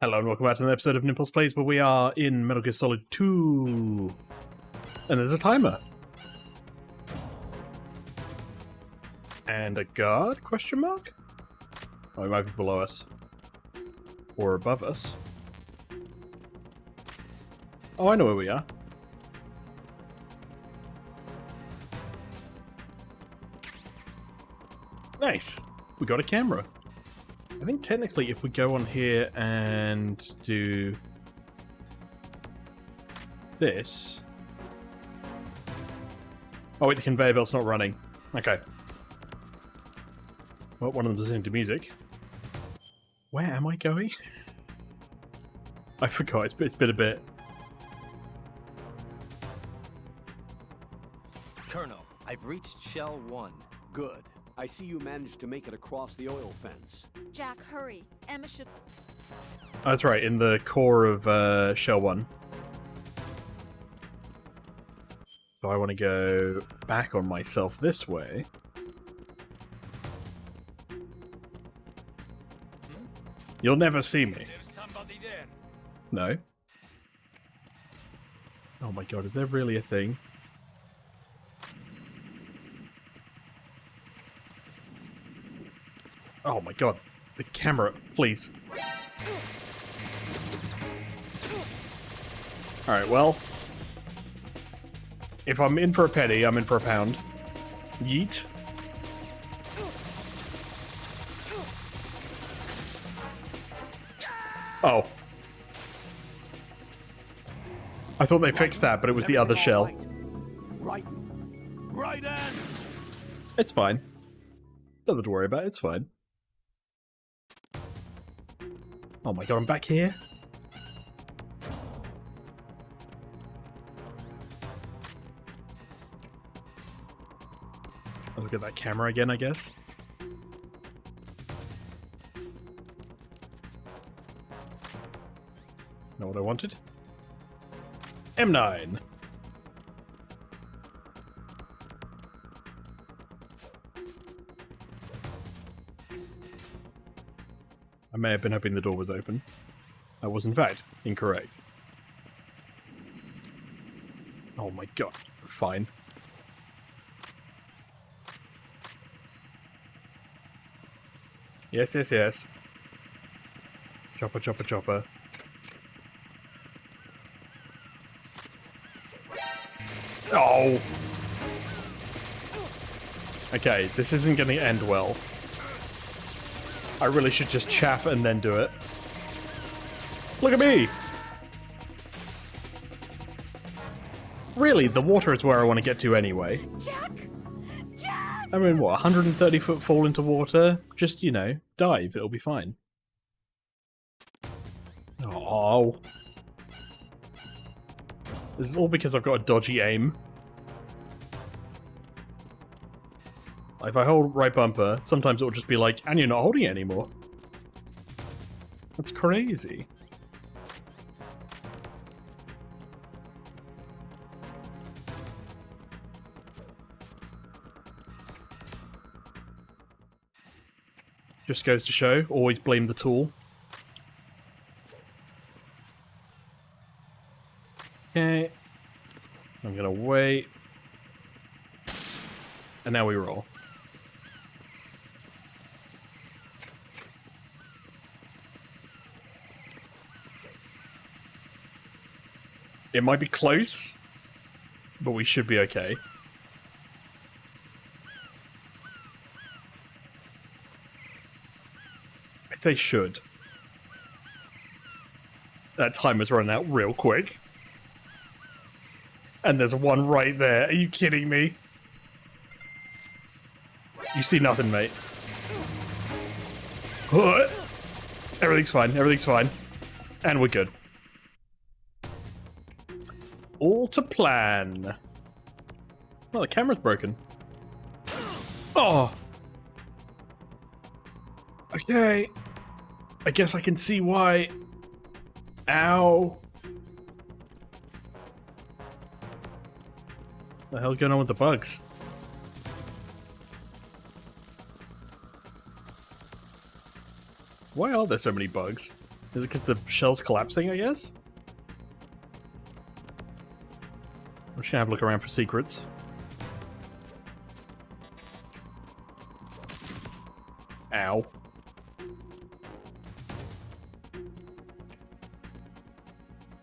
Hello and welcome back to another episode of Nimpulse Plays, where we are in Metal Gear Solid 2. And there's a timer. And a guard, question mark? Oh, he might be below us. Or above us. Oh, I know where we are. Nice. We got a camera. I think technically if we go on here and do this... Oh wait, the conveyor belt's not running. Okay. Well, one of them's listening to music. Where am I going? I forgot, it's been a bit. Colonel, I've reached Shell 1. Good. I see you managed to make it across the oil fence. Jack, hurry. Emma should... Oh, that's right, in the core of Shell 1. So I want to go back on myself this way. You'll never see me. There's somebody there. No. Oh my god, is there really a thing? Oh my god, the camera, please. Alright, well. If I'm in for a penny, I'm in for a pound. Yeet. Oh. I thought they fixed that, but it was the other shell. Right in. It's fine. Nothing to worry about, it's fine. Oh my god, I'm back here? I'll look at that camera again, I guess. Know what I wanted? M9! I may have been hoping the door was open. That was in fact incorrect. Oh my god. Fine. Yes, yes, yes. Chopper, chopper, chopper. Oh! Okay, this isn't going to end well. I really should just chaff and then do it. Look at me! Really, the water is where I want to get to anyway. Jack! Jack! I mean, what, 130 foot fall into water? Just, you know, dive, it'll be fine. Oh. This is all because I've got a dodgy aim. If I hold right bumper, sometimes it'll just be like, and you're not holding it anymore. That's crazy. Just goes to show, always blame the tool. Okay. I'm gonna wait. And now we roll. It might be close, but we should be okay. I say should. That timer's running out real quick. And there's one right there. Are you kidding me? You see nothing, mate. Everything's fine. Everything's fine. And we're good. All to plan. Oh, the camera's broken. Oh! Okay. I guess I can see why. Ow. The hell's going on with the bugs? Why are there so many bugs? Is it because the shell's collapsing, I guess? I'm just gonna have a look around for secrets. Ow.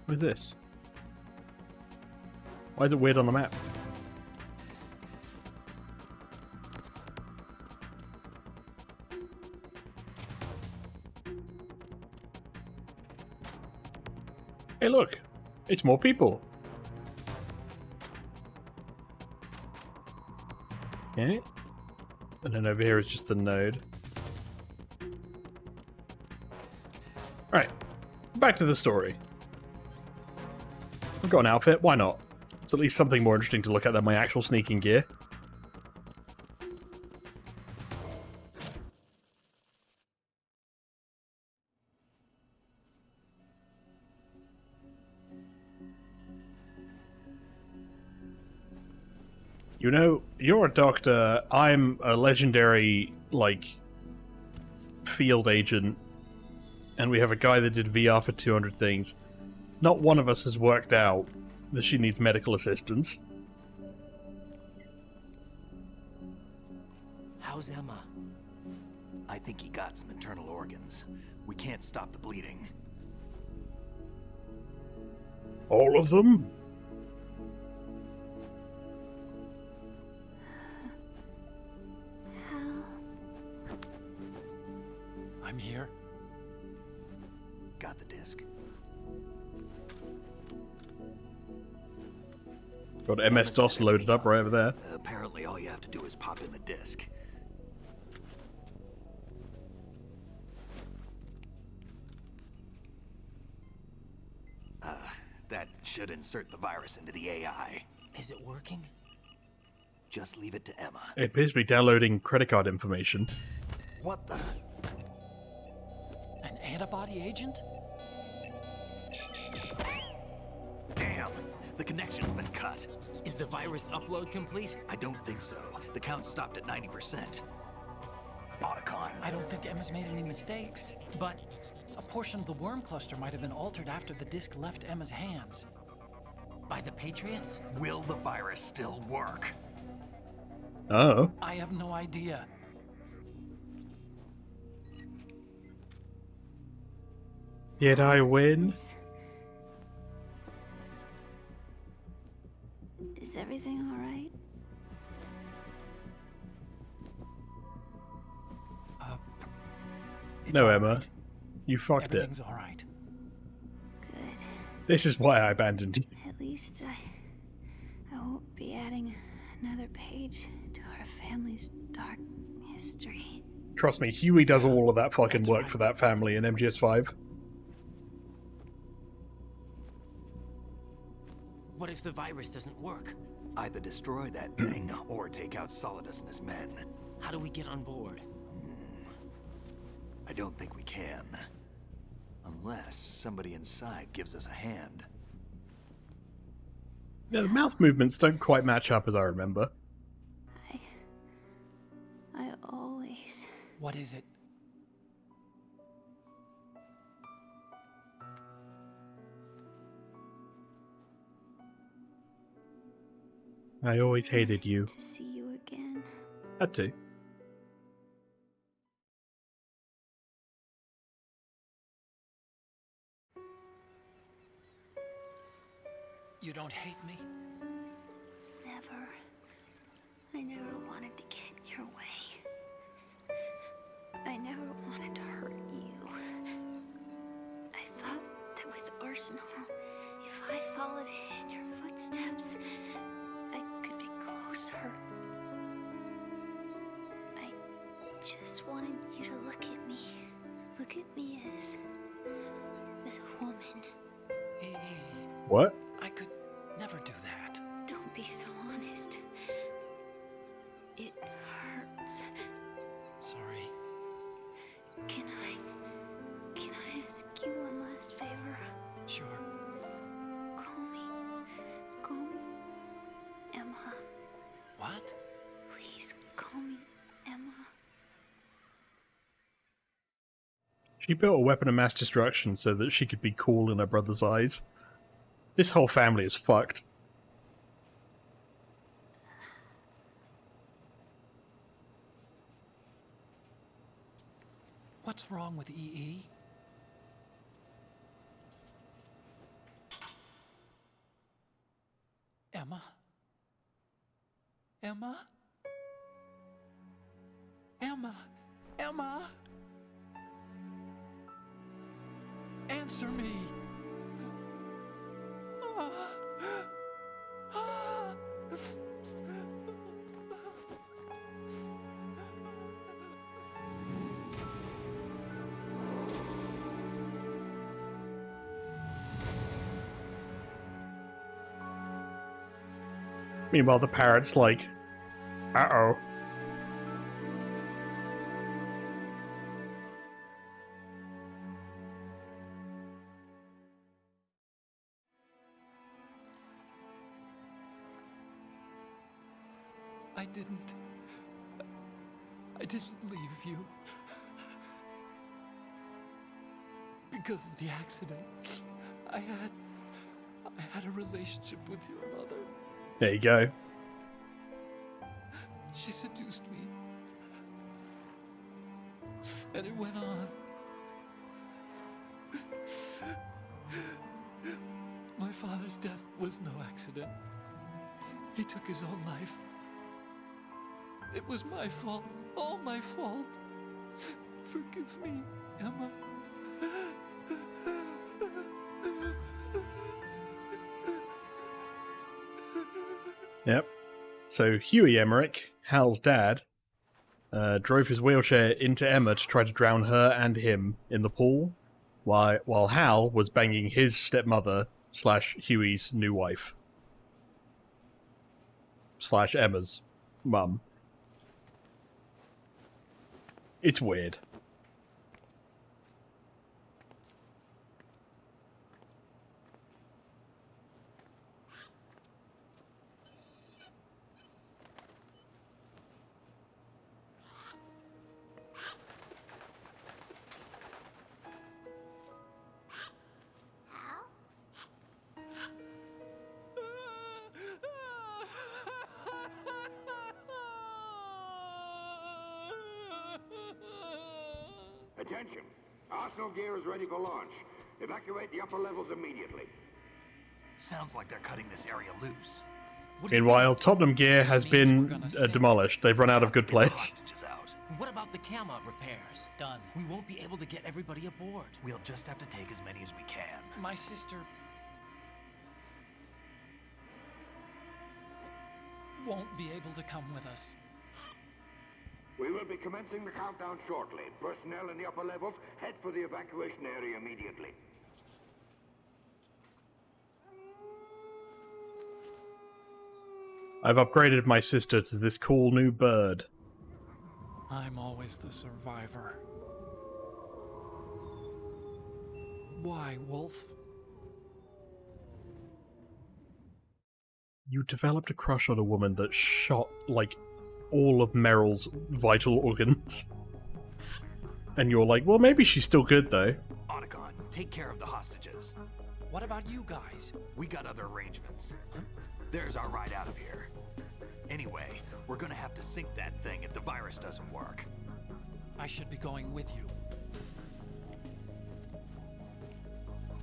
What is this? Why is it weird on the map? Hey look! It's more people! Okay. And then over here is just the node. Alright. Back to the story. I've got an outfit, why not? It's at least something more interesting to look at than my actual sneaking gear. You know, you're a doctor, I'm a legendary, like, field agent, and we have a guy that did VR for 200 things. Not one of us has worked out that she needs medical assistance. How's Emma? I think he got some internal organs. We can't stop the bleeding. All of them? I'm here. Got the disc. Got MS-DOS loaded up right over there. Apparently all you have to do is pop in the disc. That should insert the virus into the AI. Is it working? Just leave it to Emma. It appears to be downloading credit card information. What the? An antibody agent? Damn! The connection's been cut. Is the virus upload complete? I don't think so. The count stopped at 90%. Otacon. I don't think Emma's made any mistakes. But a portion of the worm cluster might have been altered after the disc left Emma's hands. By the Patriots? Will the virus still work? Oh. I have no idea. Did I win? Is everything all right? It's No, all Emma. right. You fucked it. Everything's all right. Good. This is why I abandoned you. At least I won't be adding another page to our family's dark history. Trust me, Huey does all of that fucking That's work right. for that family in MGS5. What if the virus doesn't work? Either destroy that thing, or take out Solidus and his men. How do we get on board? I don't think we can. Unless somebody inside gives us a hand. Yeah, the mouth movements don't quite match up as I remember. I always... What is it? I always hated you. to see you again. Had to. You don't hate me? Never. I never wanted to get in your way. I never wanted to hurt you. I thought that with Arsenal, if I followed in your footsteps, I could be closer. I just wanted you to look at me. Look at me as a woman. Hey, What? I could never do that. Don't be so honest. It hurts. Sorry. Can I ask you one last favor? Sure. Call me Emma. She built a weapon of mass destruction so that she could be cool in her brother's eyes. This whole family is fucked. What's wrong with EE? Emma? Emma? Emma? Emma? Answer me! Meanwhile, the parrot's like, uh-oh. I didn't leave you. Because of the accident. I had a relationship with your mother. There you go. She seduced me. And it went on. My father's death was no accident. He took his own life. It was my fault. All my fault. Forgive me, Emma. Yep. So Huey Emmerich, Hal's dad, drove his wheelchair into Emma to try to drown her and him in the pool, while Hal was banging his stepmother / Huey's new wife / Emma's mum. It's weird. Attention! Arsenal gear is ready for launch. Evacuate the upper levels immediately. Sounds like they're cutting this area loose. Meanwhile, Tottenham Gear has been demolished. They've run out of good place. What about the camo repairs? Done. We won't be able to get everybody aboard. We'll just have to take as many as we can. My sister won't be able to come with us. We will be commencing the countdown shortly. Personnel in the upper levels, head for the evacuation area immediately. I've upgraded my sister to this cool new bird. I'm always the survivor. Why, Wolf? You developed a crush on a woman that shot, like, all of Meryl's vital organs. And you're like, well, maybe she's still good, though. Otacon, take care of the hostages. What about you guys? We got other arrangements. There's our ride out of here. Anyway, we're gonna have to sink that thing if the virus doesn't work. I should be going with you.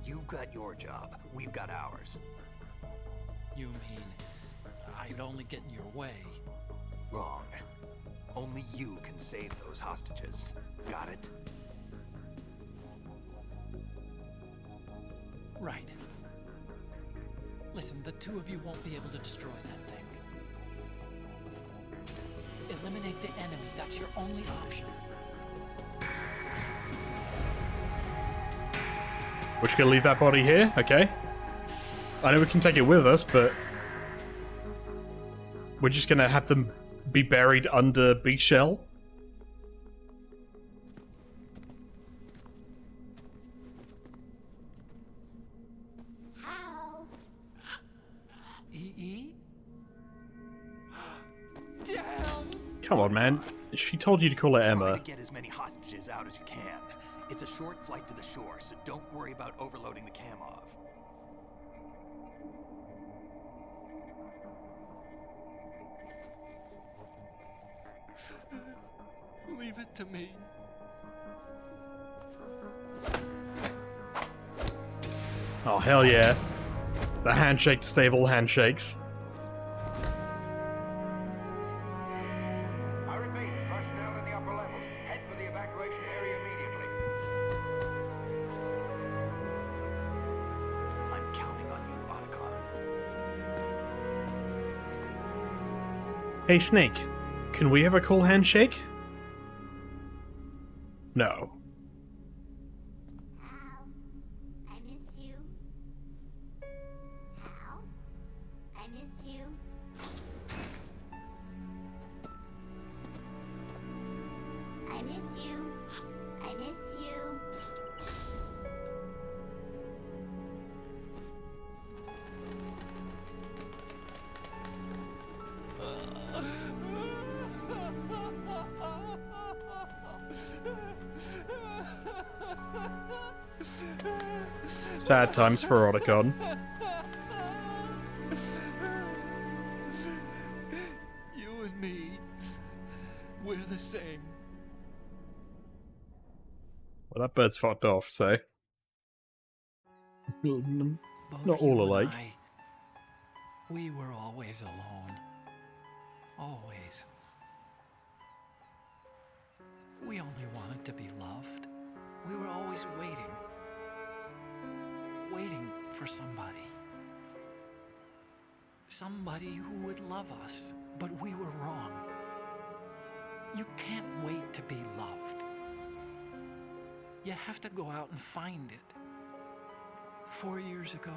You've got your job. We've got ours. You mean I'd only get in your way? Wrong. Only you can save those hostages. Got it? Right. Listen, the two of you won't be able to destroy that thing. Eliminate the enemy. That's your only option. We're just gonna leave that body here, okay? I know we can take it with us, but we're just gonna have them be buried under Big Shell. How? EE? Damn! Come on, man. She told you to call her Try Emma. to get as many hostages out as you can. It's a short flight to the shore, so don't worry about overloading the Camov. Leave it to me. Oh, hell yeah. The handshake to save all handshakes. I repeat, personnel in the upper levels, head for the evacuation area immediately. I'm counting on you, Otacon. Hey, Snake. Can we have a cool handshake? No. Hal, I miss you. Hal, I miss you. I miss you. I miss you. Sad times for Otacon. You and me, we're the same. Well, that bird's fucked off, so. Both Not all you and alike. we were always alone. Always. We only wanted to be loved. We were always waiting. Waiting for somebody. Somebody who would love us, but we were wrong. You can't wait to be loved. You have to go out and find it. 4 years ago,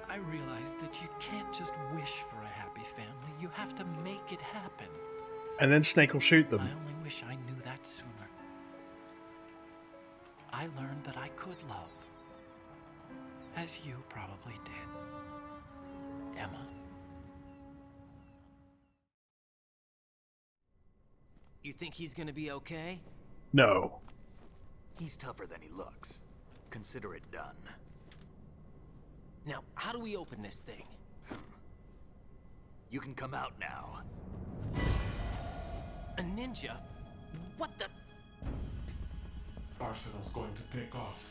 I realized that you can't just wish for a happy family. You have to make it happen. And then Snake will shoot them. I only wish I knew that sooner. I learned that I could love. As you probably did, Emma. You think he's gonna be okay? No. He's tougher than he looks. Consider it done. Now, how do we open this thing? You can come out now. A ninja? What the? Arsenal's going to take off.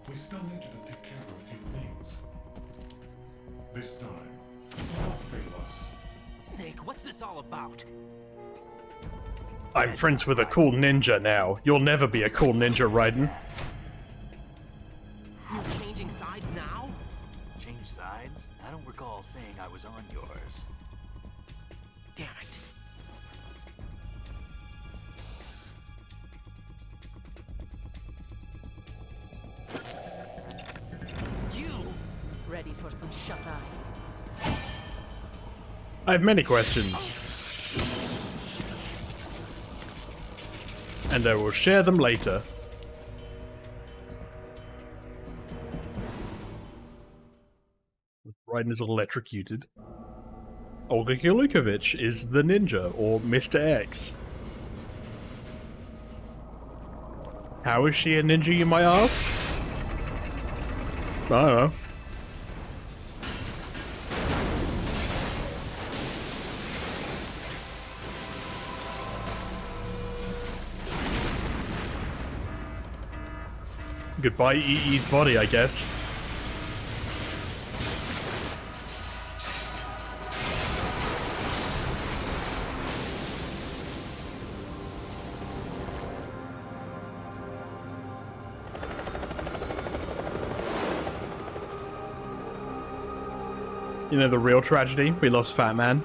We still need you to take care of a few things. This time, don't fail us. Snake, what's this all about? I'm friends with a cool ninja now. You'll never be a cool ninja, Raiden. You're changing sides now? Change sides? I don't recall saying I was on yours. Damn it. You! Ready for some shut-eye? I have many questions. And I will share them later. Raiden is electrocuted. Olga Golukovich is the ninja, or Mr. X. How is she a ninja, you might ask? I don't know. Goodbye, EE's body, I guess. You know the real tragedy? We lost Fat Man.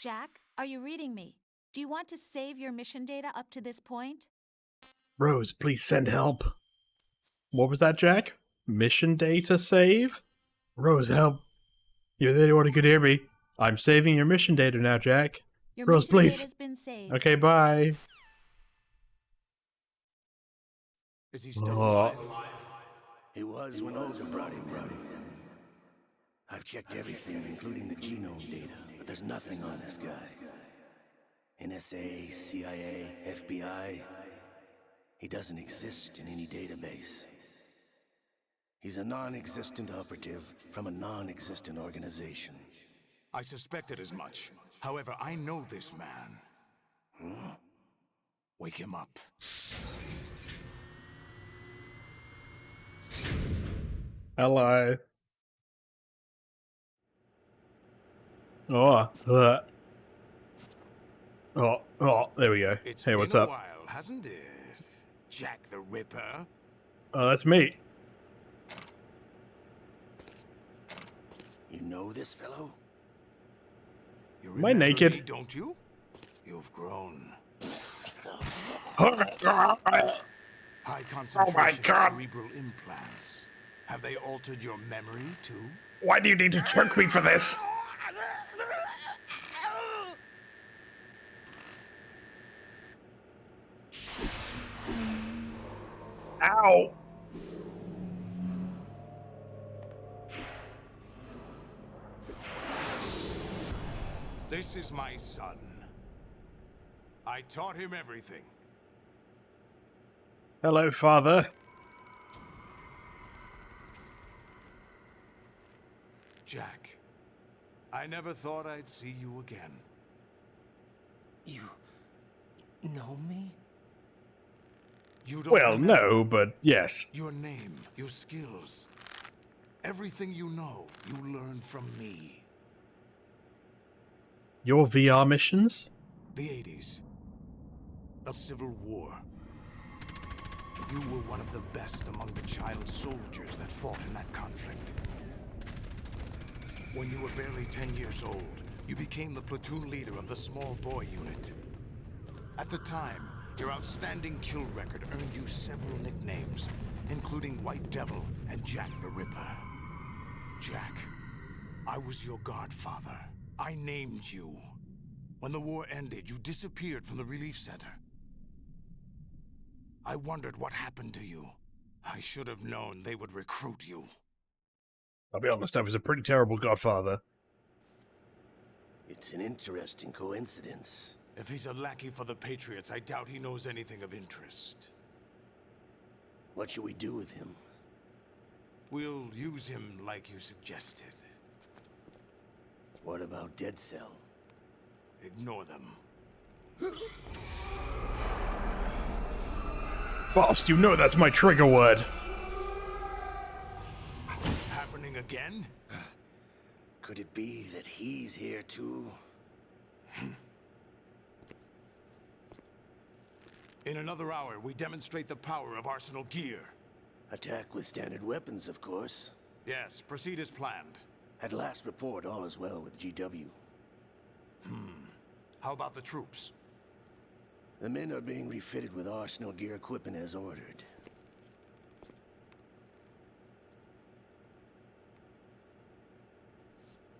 Jack, are you reading me? Do you want to save your mission data up to this point? Rose, please send help. What was that, Jack? Mission data save? Rose, help. You're the only one who could hear me. I'm saving your mission data now, Jack. Your Rose, mission please. data's been saved. Okay, bye. Is he still Oh. alive? He was when Olga brought him in. I've checked everything, including the genome data, but there's nothing on this guy. NSA, CIA, FBI. He doesn't exist in any database. He's a non-existent operative from a non-existent organization. I suspected as much. However, I know this man. Huh? Wake him up. Hello. Oh, there we go. It's Hey, what's been a up? while, hasn't it? Jack the Ripper. Oh, that's me. You know this fellow? You Am I remember naked? me, don't you? You've grown. High concentration cerebral implants. Have they altered your memory too? Why do you need to trick me for this? Ow! This is my son. I taught him everything. Hello, father. Jack, I never thought I'd see you again. You know me? You don't Well, remember no, but yes. your name, your skills. Everything you know, you learned from me. Your VR missions? The 80s. The Civil War. You were one of the best among the child soldiers that fought in that conflict. When you were barely 10 years old, you became the platoon leader of the small boy unit. At the time, your outstanding kill record earned you several nicknames, including White Devil and Jack the Ripper. Jack, I was your godfather. I named you. When the war ended, you disappeared from the relief center. I wondered what happened to you. I should have known they would recruit you. I'll be honest, I was a pretty terrible godfather. It's an interesting coincidence. If he's a lackey for the Patriots, I doubt he knows anything of interest. What should we do with him? We'll use him like you suggested. What about Dead Cell? Ignore them. Boss, you know that's my trigger word. Happening again? Could it be that he's here too? In another hour, we demonstrate the power of Arsenal gear. Attack with standard weapons, of course. Yes, proceed as planned. At last report, all is well with GW. How about the troops? The men are being refitted with Arsenal gear equipment as ordered.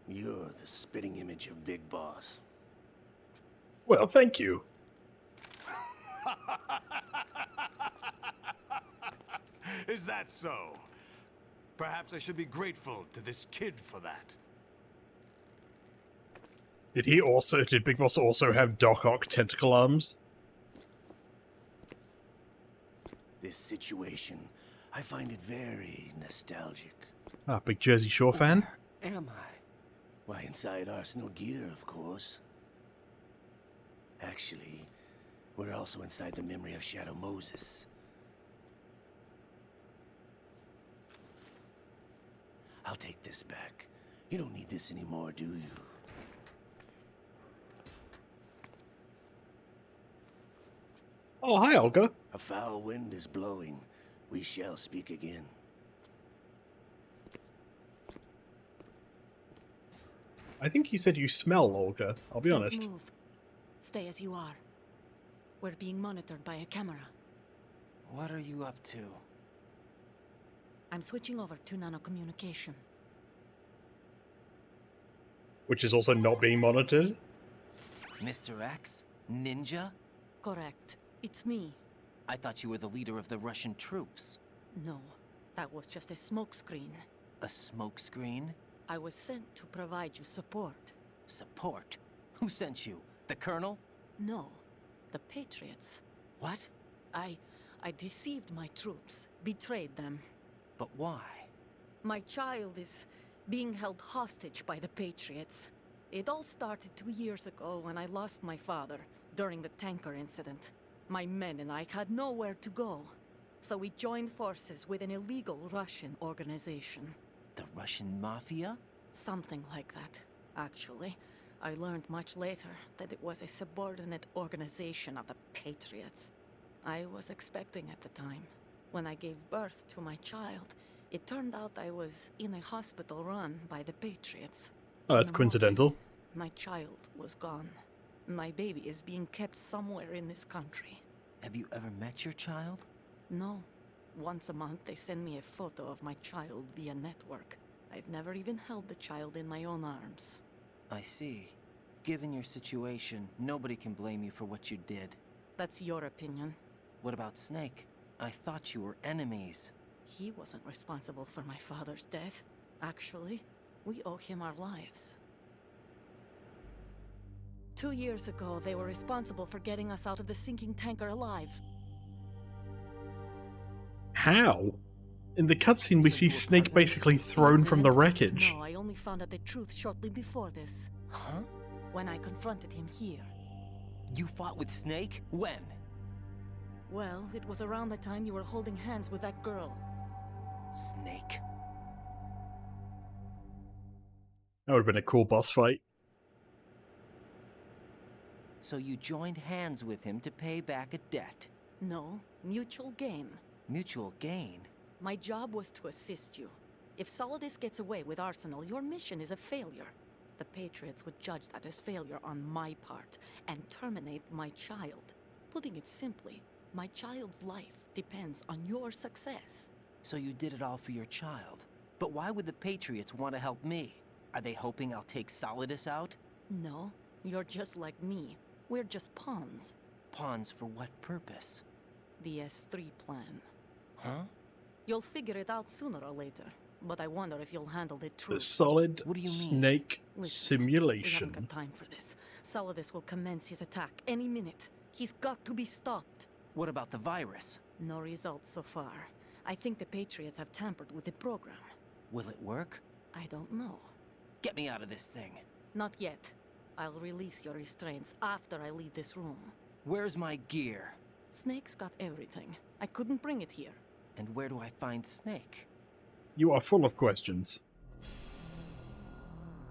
You're the spitting image of Big Boss. Well, thank you. Is that so? Perhaps I should be grateful to this kid for that. Did Big Boss also have Doc Ock tentacle arms? This situation, I find it very nostalgic. Ah, big Jersey Shore fan? Where am I? Why, inside Arsenal gear, of course. Actually, we're also inside the memory of Shadow Moses. I'll take this back. You don't need this anymore, do you? Oh, hi, Olga. A foul wind is blowing. We shall speak again. I think you said you smell, Olga. I'll be honest. Don't move. Stay as you are. We're being monitored by a camera. What are you up to? I'm switching over to nanocommunication. Which is also not being monitored. Mr. X? Ninja? Correct. It's me. I thought you were the leader of the Russian troops. No, That was just a smokescreen. A smokescreen? I was sent to provide you support. Support? Who sent you? The Colonel? No, the Patriots. What? I deceived my troops, betrayed them. But why? My child is being held hostage by the Patriots. It all started 2 years ago when I lost my father during the tanker incident. My men and I had nowhere to go. So we joined forces with an illegal Russian organization. The Russian Mafia? Something like that, actually. I learned much later that it was a subordinate organization of the Patriots. I was expecting at the time. When I gave birth to my child, it turned out I was in a hospital run by the Patriots. Oh, that's coincidental. My child was gone. My baby is being kept somewhere in this country. Have you ever met your child? No. Once a month, they send me a photo of my child via network. I've never even held the child in my own arms. I see. Given your situation, nobody can blame you for what you did. That's your opinion. What about Snake? I thought you were enemies. He wasn't responsible for my father's death. Actually, we owe him our lives. 2 years ago, they were responsible for getting us out of the sinking tanker alive. How? In the cutscene, we see Snake basically thrown from the wreckage. No, I only found out the truth shortly before this. Huh? When I confronted him here. You fought with Snake? When? Well, it was around the time you were holding hands with that girl. Snake. That would have been a cool boss fight. So you joined hands with him to pay back a debt? No, mutual gain. Mutual gain? My job was to assist you. If Solidus gets away with Arsenal, your mission is a failure. The Patriots would judge that as failure on my part, and terminate my child. Putting it simply, my child's life depends on your success. So you did it all for your child. But why would the Patriots want to help me? Are they hoping I'll take Solidus out? No, you're just like me. We're just pawns. Pawns for what purpose? The S3 plan. Huh? You'll figure it out sooner or later, but I wonder if you'll handle the truth. The solid What do you mean? Snake Listen, we simulation. haven't got time for this. Solidus will commence his attack any minute. He's got to be stopped. What about the virus? No results so far. I think the Patriots have tampered with the program. Will it work? I don't know. Get me out of this thing. Not yet. I'll release your restraints after I leave this room. Where's my gear? Snake's got everything. I couldn't bring it here. And where do I find Snake? You are full of questions.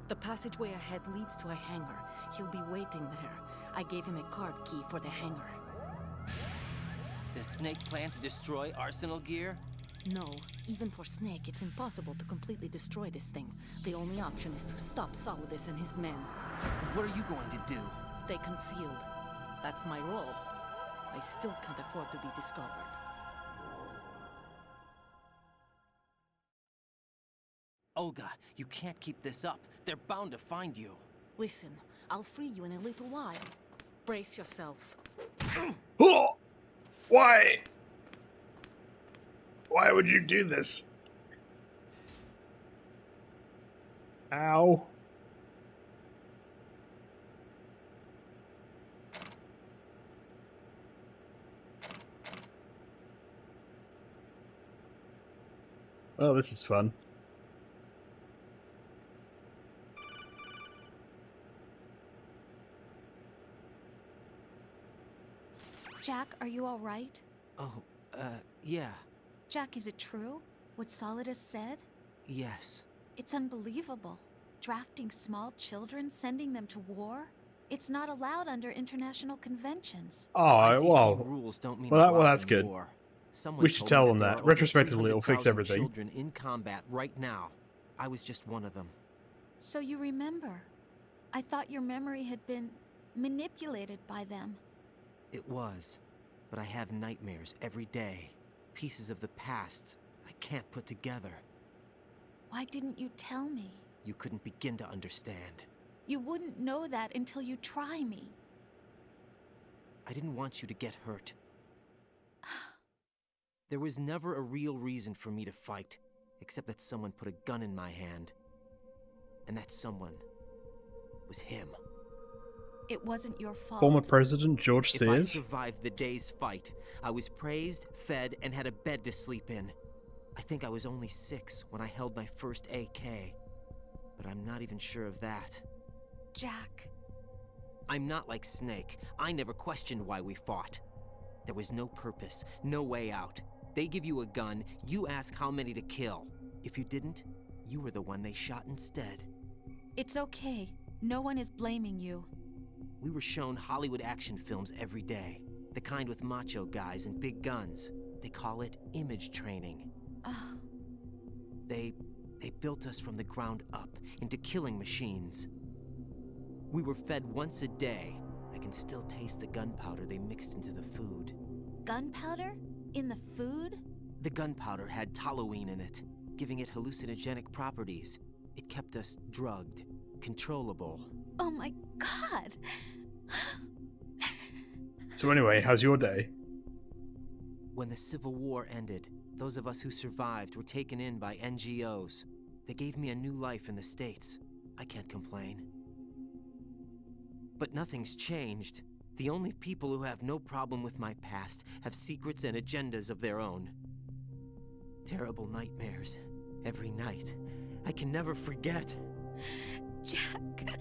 The passageway ahead leads to a hangar. He'll be waiting there. I gave him a card key for the hangar. Does Snake plan to destroy Arsenal gear? No, even for Snake, it's impossible to completely destroy this thing. The only option is to stop Solidus and his men. What are you going to do? Stay concealed. That's my role. I still can't afford to be discovered. Olga, you can't keep this up. They're bound to find you. Listen, I'll free you in a little while. Brace yourself. Oh! Why? Why would you do this? Ow. Oh, this is fun. Jack, are you all right? Oh, yeah. Jack, is it true? What Solidus said? Yes. It's unbelievable. Drafting small children, sending them to war? It's not allowed under international conventions. Oh, ICC well. rules don't mean Well, allowed that's in good. war. Someone We should told tell me them there that. are over Retrospectively, it'll fix 300,000 everything. children in combat right now. I was just one of them. So you remember. I thought your memory had been manipulated by them. It was. But I have nightmares every day. Pieces of the past I can't put together. Why didn't you tell me? You couldn't begin to understand. You wouldn't know that until you try me. I didn't want you to get hurt. There was never a real reason for me to fight, except that someone put a gun in my hand. And that someone was him. It wasn't your fault. Former President George If I Sears. survived the day's fight, I was praised, fed, and had a bed to sleep in. I think I was only 6 when I held my first AK. But I'm not even sure of that. Jack. I'm not like Snake. I never questioned why we fought. There was no purpose, no way out. They give you a gun, you ask how many to kill. If you didn't, you were the one they shot instead. It's okay. No one is blaming you. We were shown Hollywood action films every day. The kind with macho guys and big guns. They call it image training. Ugh. They built us from the ground up into killing machines. We were fed once a day. I can still taste the gunpowder they mixed into the food. Gunpowder? In the food? The gunpowder had toluene in it, giving it hallucinogenic properties. It kept us drugged, controllable. Oh my god! So anyway, how's your day? When the Civil War ended, those of us who survived were taken in by NGOs. They gave me a new life in the States. I can't complain. But nothing's changed. The only people who have no problem with my past have secrets and agendas of their own. Terrible nightmares. Every night. I can never forget. Jack.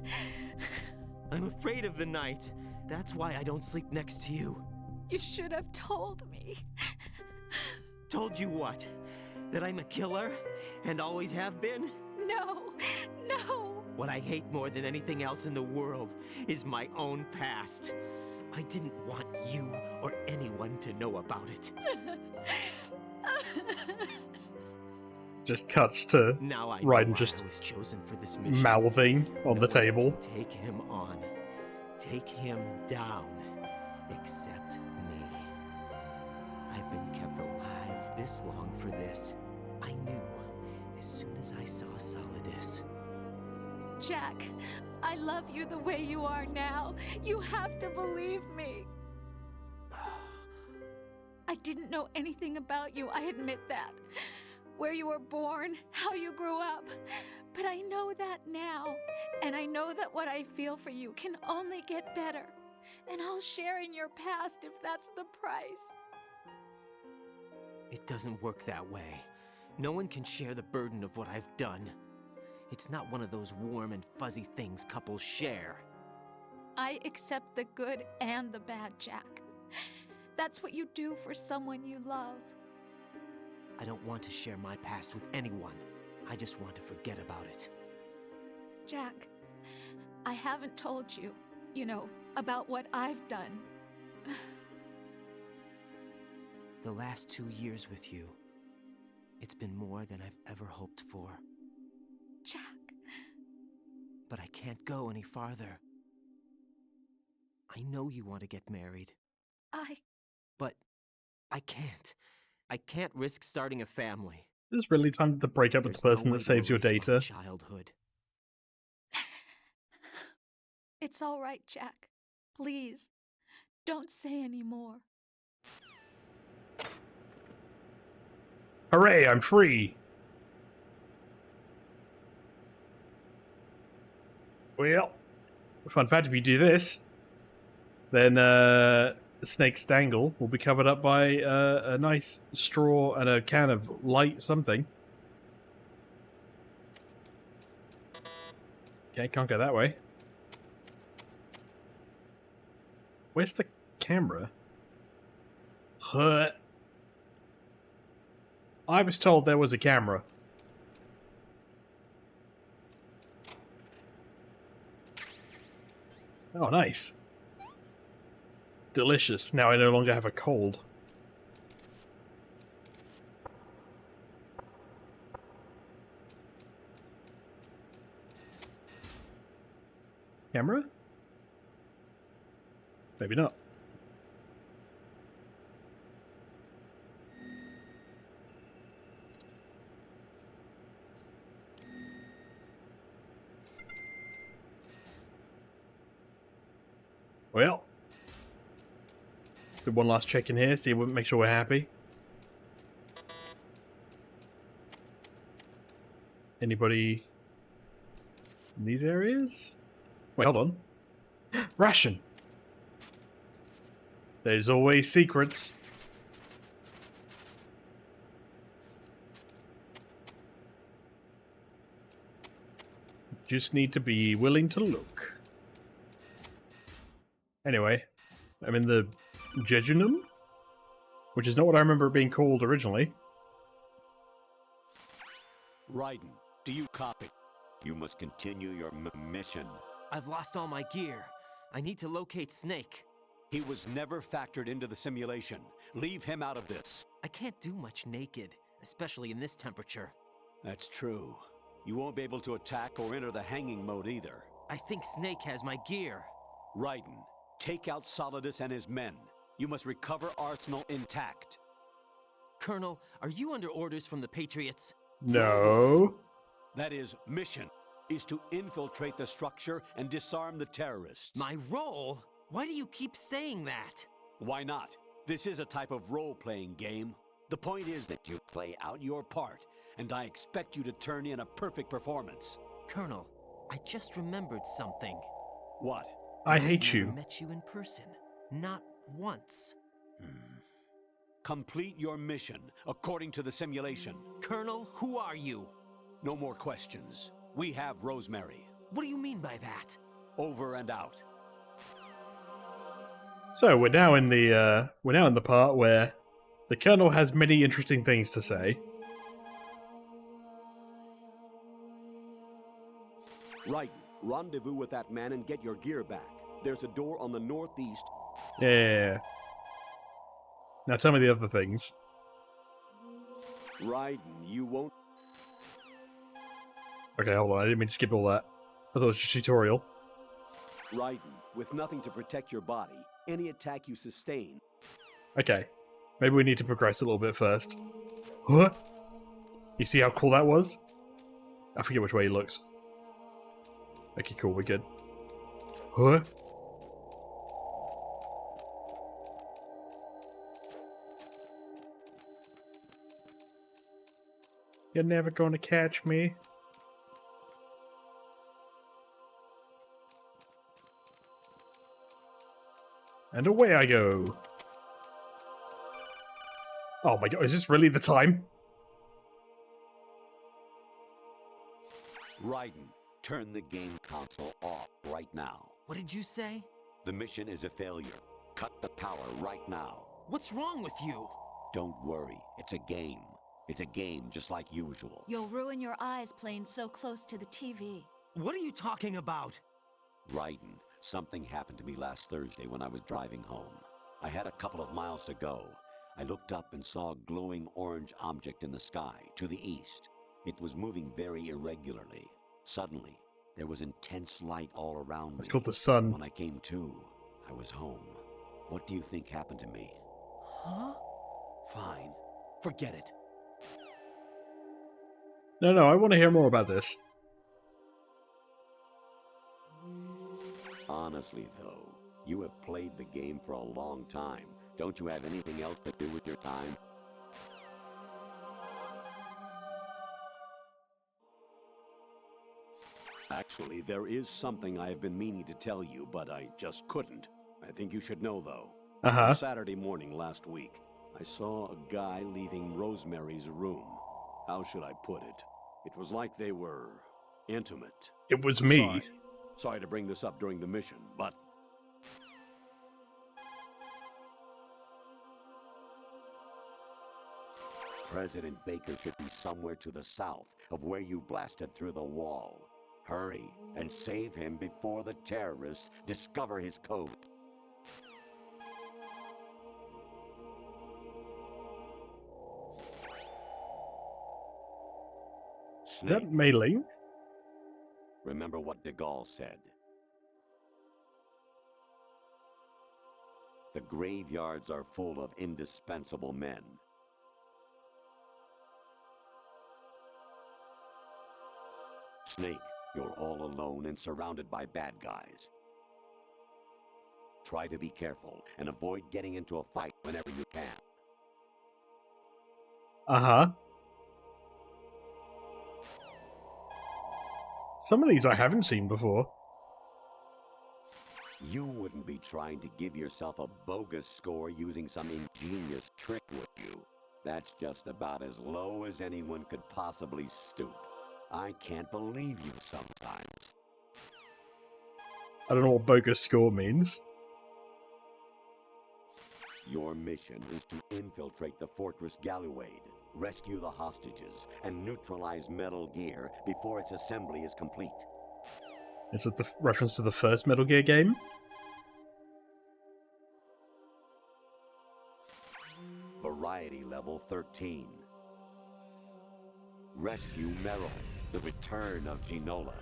I'm afraid of the night. That's why I don't sleep next to you. You should have told me. Told you what? That I'm a killer? And always have been? No. No. What I hate more than anything else in the world is my own past. I didn't want you or anyone to know about it. Just cuts to Now I Raiden know just I was chosen for this mission. mouthing on No the one table. can take him on. Take him down. Except me. I've been kept alive this long for this. I knew as soon as I saw Solidus. Jack, I love you the way you are now. You have to believe me. I didn't know anything about you, I admit that. Where you were born, how you grew up. But I know that now. And I know that what I feel for you can only get better. And I'll share in your past if that's the price. It doesn't work that way. No one can share the burden of what I've done. It's not one of those warm and fuzzy things couples share. I accept the good and the bad, Jack. That's what you do for someone you love. I don't want to share my past with anyone. I just want to forget about it. Jack, I haven't told you, about what I've done. The last 2 years with you, it's been more than I've ever hoped for. Jack. But I can't go any farther. I know you want to get married. But I can't. I can't risk starting a family. This is really time to break up with the person that saves your data. Childhood. It's all right, Jack. Please, don't say any more. Hooray, I'm free! Well, fun fact, if you do this, then Snake's dangle will be covered up by a nice straw and a can of light something. Okay, can't go that way. Where's the camera? Huh. I was told there was a camera. Oh, nice. Delicious. Now I no longer have a cold. Camera? Maybe not. Well, do one last check in here, see, make sure we're happy. Anybody in these areas? Wait, hold on. Ration! There's always secrets. Just need to be willing to look. Anyway, I'm in the jejunum, which is not what I remember it being called originally. Raiden, do you copy? You must continue your mission. I've lost all my gear. I need to locate Snake. He was never factored into the simulation. Leave him out of this. I can't do much naked, especially in this temperature. That's true. You won't be able to attack or enter the hanging mode either. I think Snake has my gear. Raiden, take out Solidus and his men. You must recover Arsenal intact. Colonel, are you under orders from the Patriots? No. That is, mission is to infiltrate the structure and disarm the terrorists. My role? Why do you keep saying that? Why not? This is a type of role-playing game. The point is that you play out your part, and I expect you to turn in a perfect performance. Colonel, I just remembered something. What? I hate I've never you. met you in person. Not once. Complete your mission according to the simulation. Colonel, who are you? No more questions. We have Rosemary. What do you mean by that? Over and out. So we're now in the part where the Colonel has many interesting things to say. Raiden, rendezvous with that man and get your gear back. There's a door on the northeast. Yeah. Now tell me the other things. Raiden, you won't... Okay, hold on. I didn't mean to skip all that. I thought it was just a tutorial. Raiden, with nothing to protect your body, any attack you sustain... Okay. Maybe we need to progress a little bit first. Huh? You see how cool that was? I forget which way he looks. Okay, cool. We're good. Huh? You're never gonna catch me. And away I go. Oh my god, is this really the time? Raiden, turn the game console off right now. What did you say? The mission is a failure. Cut the power right now. What's wrong with you? Don't worry, it's a game. It's a game just like usual. You'll ruin your eyes playing so close to the TV. What are you talking about? Raiden, something happened to me last Thursday when I was driving home. I had a couple of miles to go. I looked up and saw a glowing orange object in the sky to the east. It was moving very irregularly. Suddenly, there was intense light all around me. It's called the sun. When I came to, I was home. What do you think happened to me? Huh? Fine. Forget it. No, I want to hear more about this. Honestly, though, you have played the game for a long time. Don't you have anything else to do with your time? Actually, there is something I have been meaning to tell you, but I just couldn't. I think you should know, though. Uh-huh. Saturday morning last week, I saw a guy leaving Rosemary's room. How should I put it? It was like they were intimate. It was me. Sorry to bring this up during the mission, but... President Baker should be somewhere to the south of where you blasted through the wall. Hurry and save him before the terrorists discover his code. Is that Mei Ling? Remember what de Gaulle said. The graveyards are full of indispensable men. Snake, you're all alone and surrounded by bad guys. Try to be careful and avoid getting into a fight whenever you can. Some of these I haven't seen before. You wouldn't be trying to give yourself a bogus score using some ingenious trick, would you? That's just about as low as anyone could possibly stoop. I can't believe you sometimes. I don't know what bogus score means. Your mission is to infiltrate the Fortress Galluade, rescue the hostages, and neutralize Metal Gear before its assembly is complete. Is it the reference to the first Metal Gear game? Variety level 13. Rescue Meryl, the return of Ginola.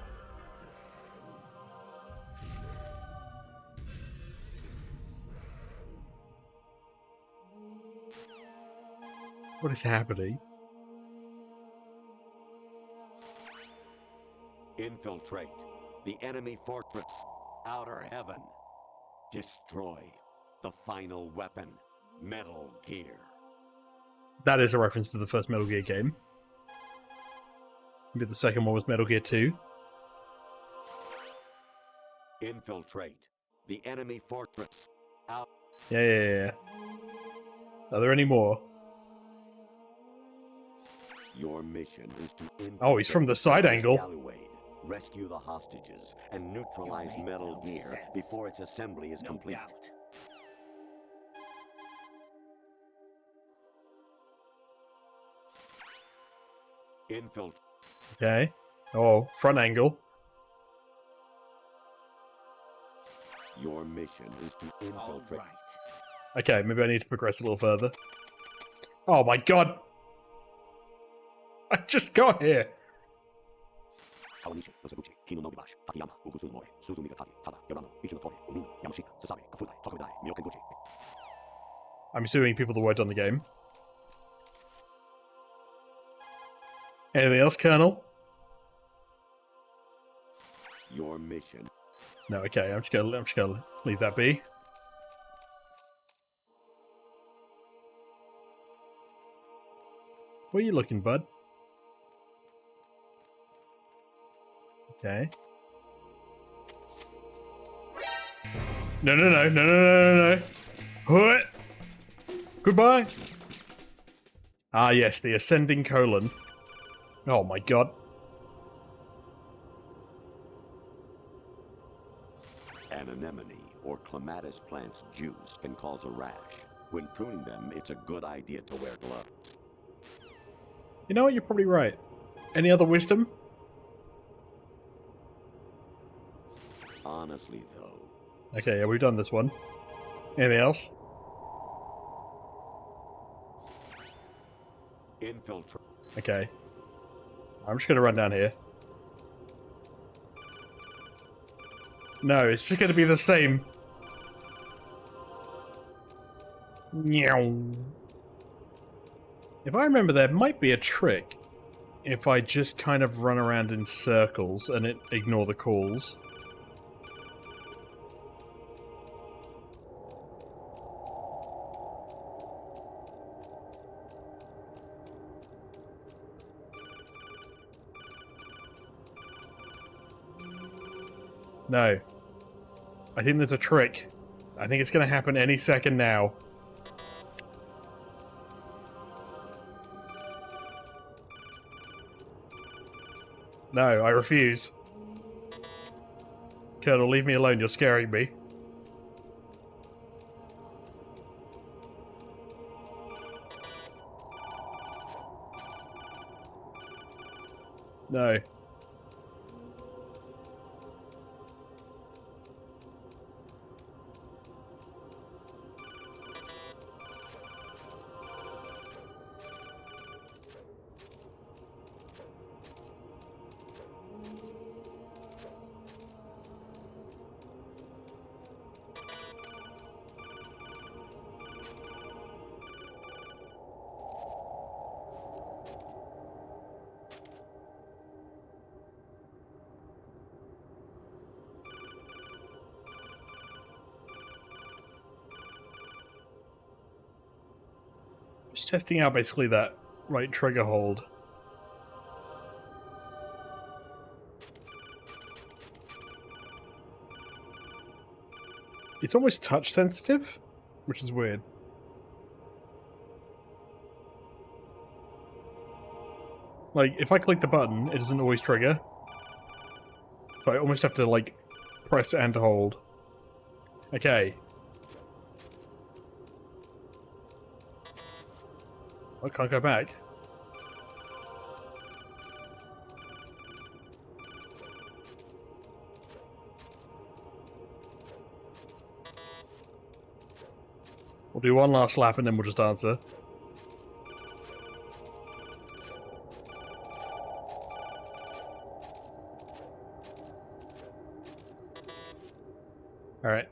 What is happening? Infiltrate the enemy fortress, Outer Heaven. Destroy the final weapon, Metal Gear. That is a reference to the first Metal Gear game. Maybe the second one was Metal Gear 2. Infiltrate the enemy fortress, out. Yeah. Are there any more? Your mission is to infiltrate. Oh, he's from the side angle. Galluade, rescue the hostages, and neutralize Metal Gear before its assembly is complete. Infiltrate. Okay. Oh, front angle. Your mission is to infiltrate. Okay, maybe I need to progress a little further. Oh my god! I just got here! I'm assuming people that worked on the game. Anything else, Colonel? Your mission. No, okay, I'm just gonna leave that be. Where are you looking, bud? Okay. No. What? Goodbye. Ah, yes, the ascending colon. Oh my god. An anemone or clematis plant's juice can cause a rash. When pruning them, it's a good idea to wear gloves. You know what? You're probably right. Any other wisdom? Honestly, though. Okay, yeah, we've done this one. Anything else? Infiltrate. Okay. I'm just gonna run down here. No, it's just gonna be the same. Meow. If I remember, there might be a trick if I just kind of run around in circles and ignore the calls. No. I think there's a trick. I think it's going to happen any second now. No, I refuse. Colonel, leave me alone. You're scaring me. No. Just testing out basically that right trigger hold. It's almost touch sensitive, which is weird. Like, if I click the button, it doesn't always trigger. So I almost have to, like, press and hold. Okay. I can't go back. We'll do one last lap and then we'll just answer. Alright.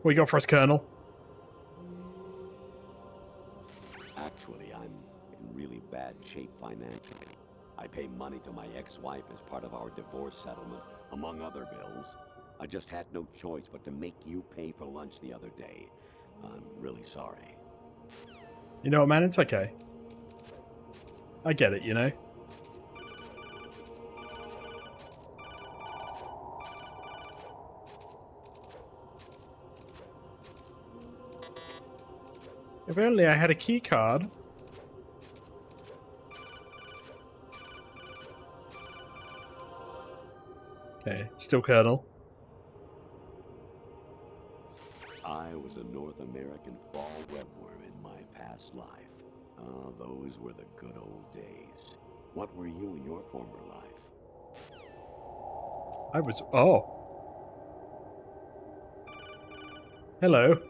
What you got for us, Colonel? Actually, I'm in really bad shape financially. I pay money to my ex-wife as part of our divorce settlement, among other bills. I just had no choice but to make you pay for lunch the other day. I'm really sorry. You know what, man? It's okay. I get it, you know? If only I had a key card. Okay, still Colonel. I was a North American fall webworm in my past life. Ah, those were the good old days. What were you in your former life? I was... Oh. Hello.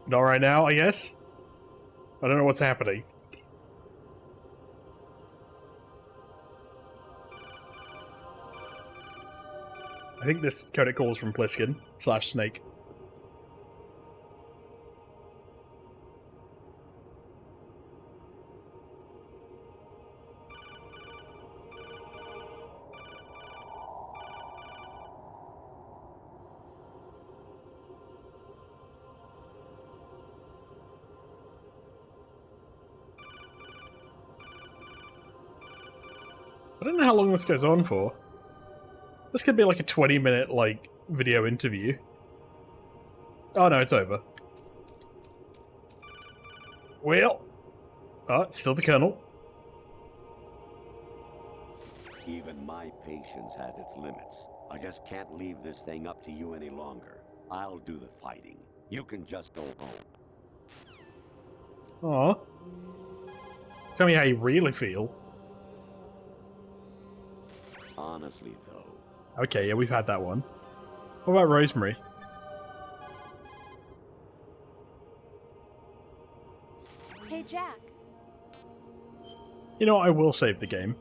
Not right now, I guess? I don't know what's happening. I think this codec call is from Pliskin / Snake. I don't know how long this goes on for. This could be like a 20-minute, like, video interview. Oh no, it's over. Well. Oh, it's still the Colonel. Even my patience has its limits. I just can't leave this thing up to you any longer. I'll do the fighting. You can just go home. Aw. Tell me how you really feel. Honestly, though. Okay, yeah, we've had that one. What about Rosemary? Hey, Jack. You know what, I will save the game.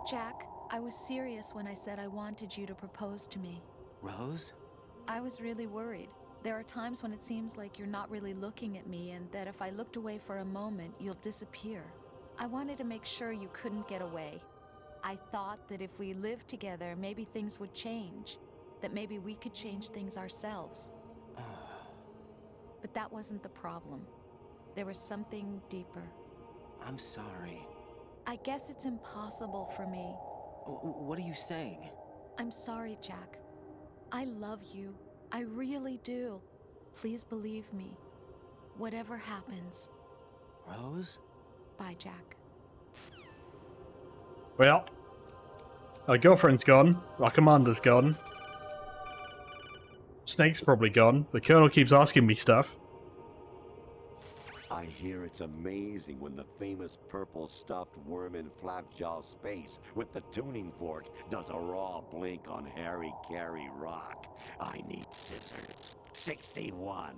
Jack, I was serious when I said I wanted you to propose to me. Rose? I was really worried. There are times when it seems like you're not really looking at me and that if I looked away for a moment, you'll disappear. I wanted to make sure you couldn't get away. I thought that if we lived together, maybe things would change. That maybe we could change things ourselves. But that wasn't the problem. There was something deeper. I'm sorry. I guess it's impossible for me. What are you saying? I'm sorry, Jack. I love you. I really do. Please believe me. Whatever happens. Rose? Bye, Jack. Well, our girlfriend's gone. Our commander's gone. Snake's probably gone. The Colonel keeps asking me stuff. I hear it's amazing when the famous purple stuffed worm in Flapjaw space with the tuning fork does a raw blink on Harry Carey Rock. I need scissors. 61.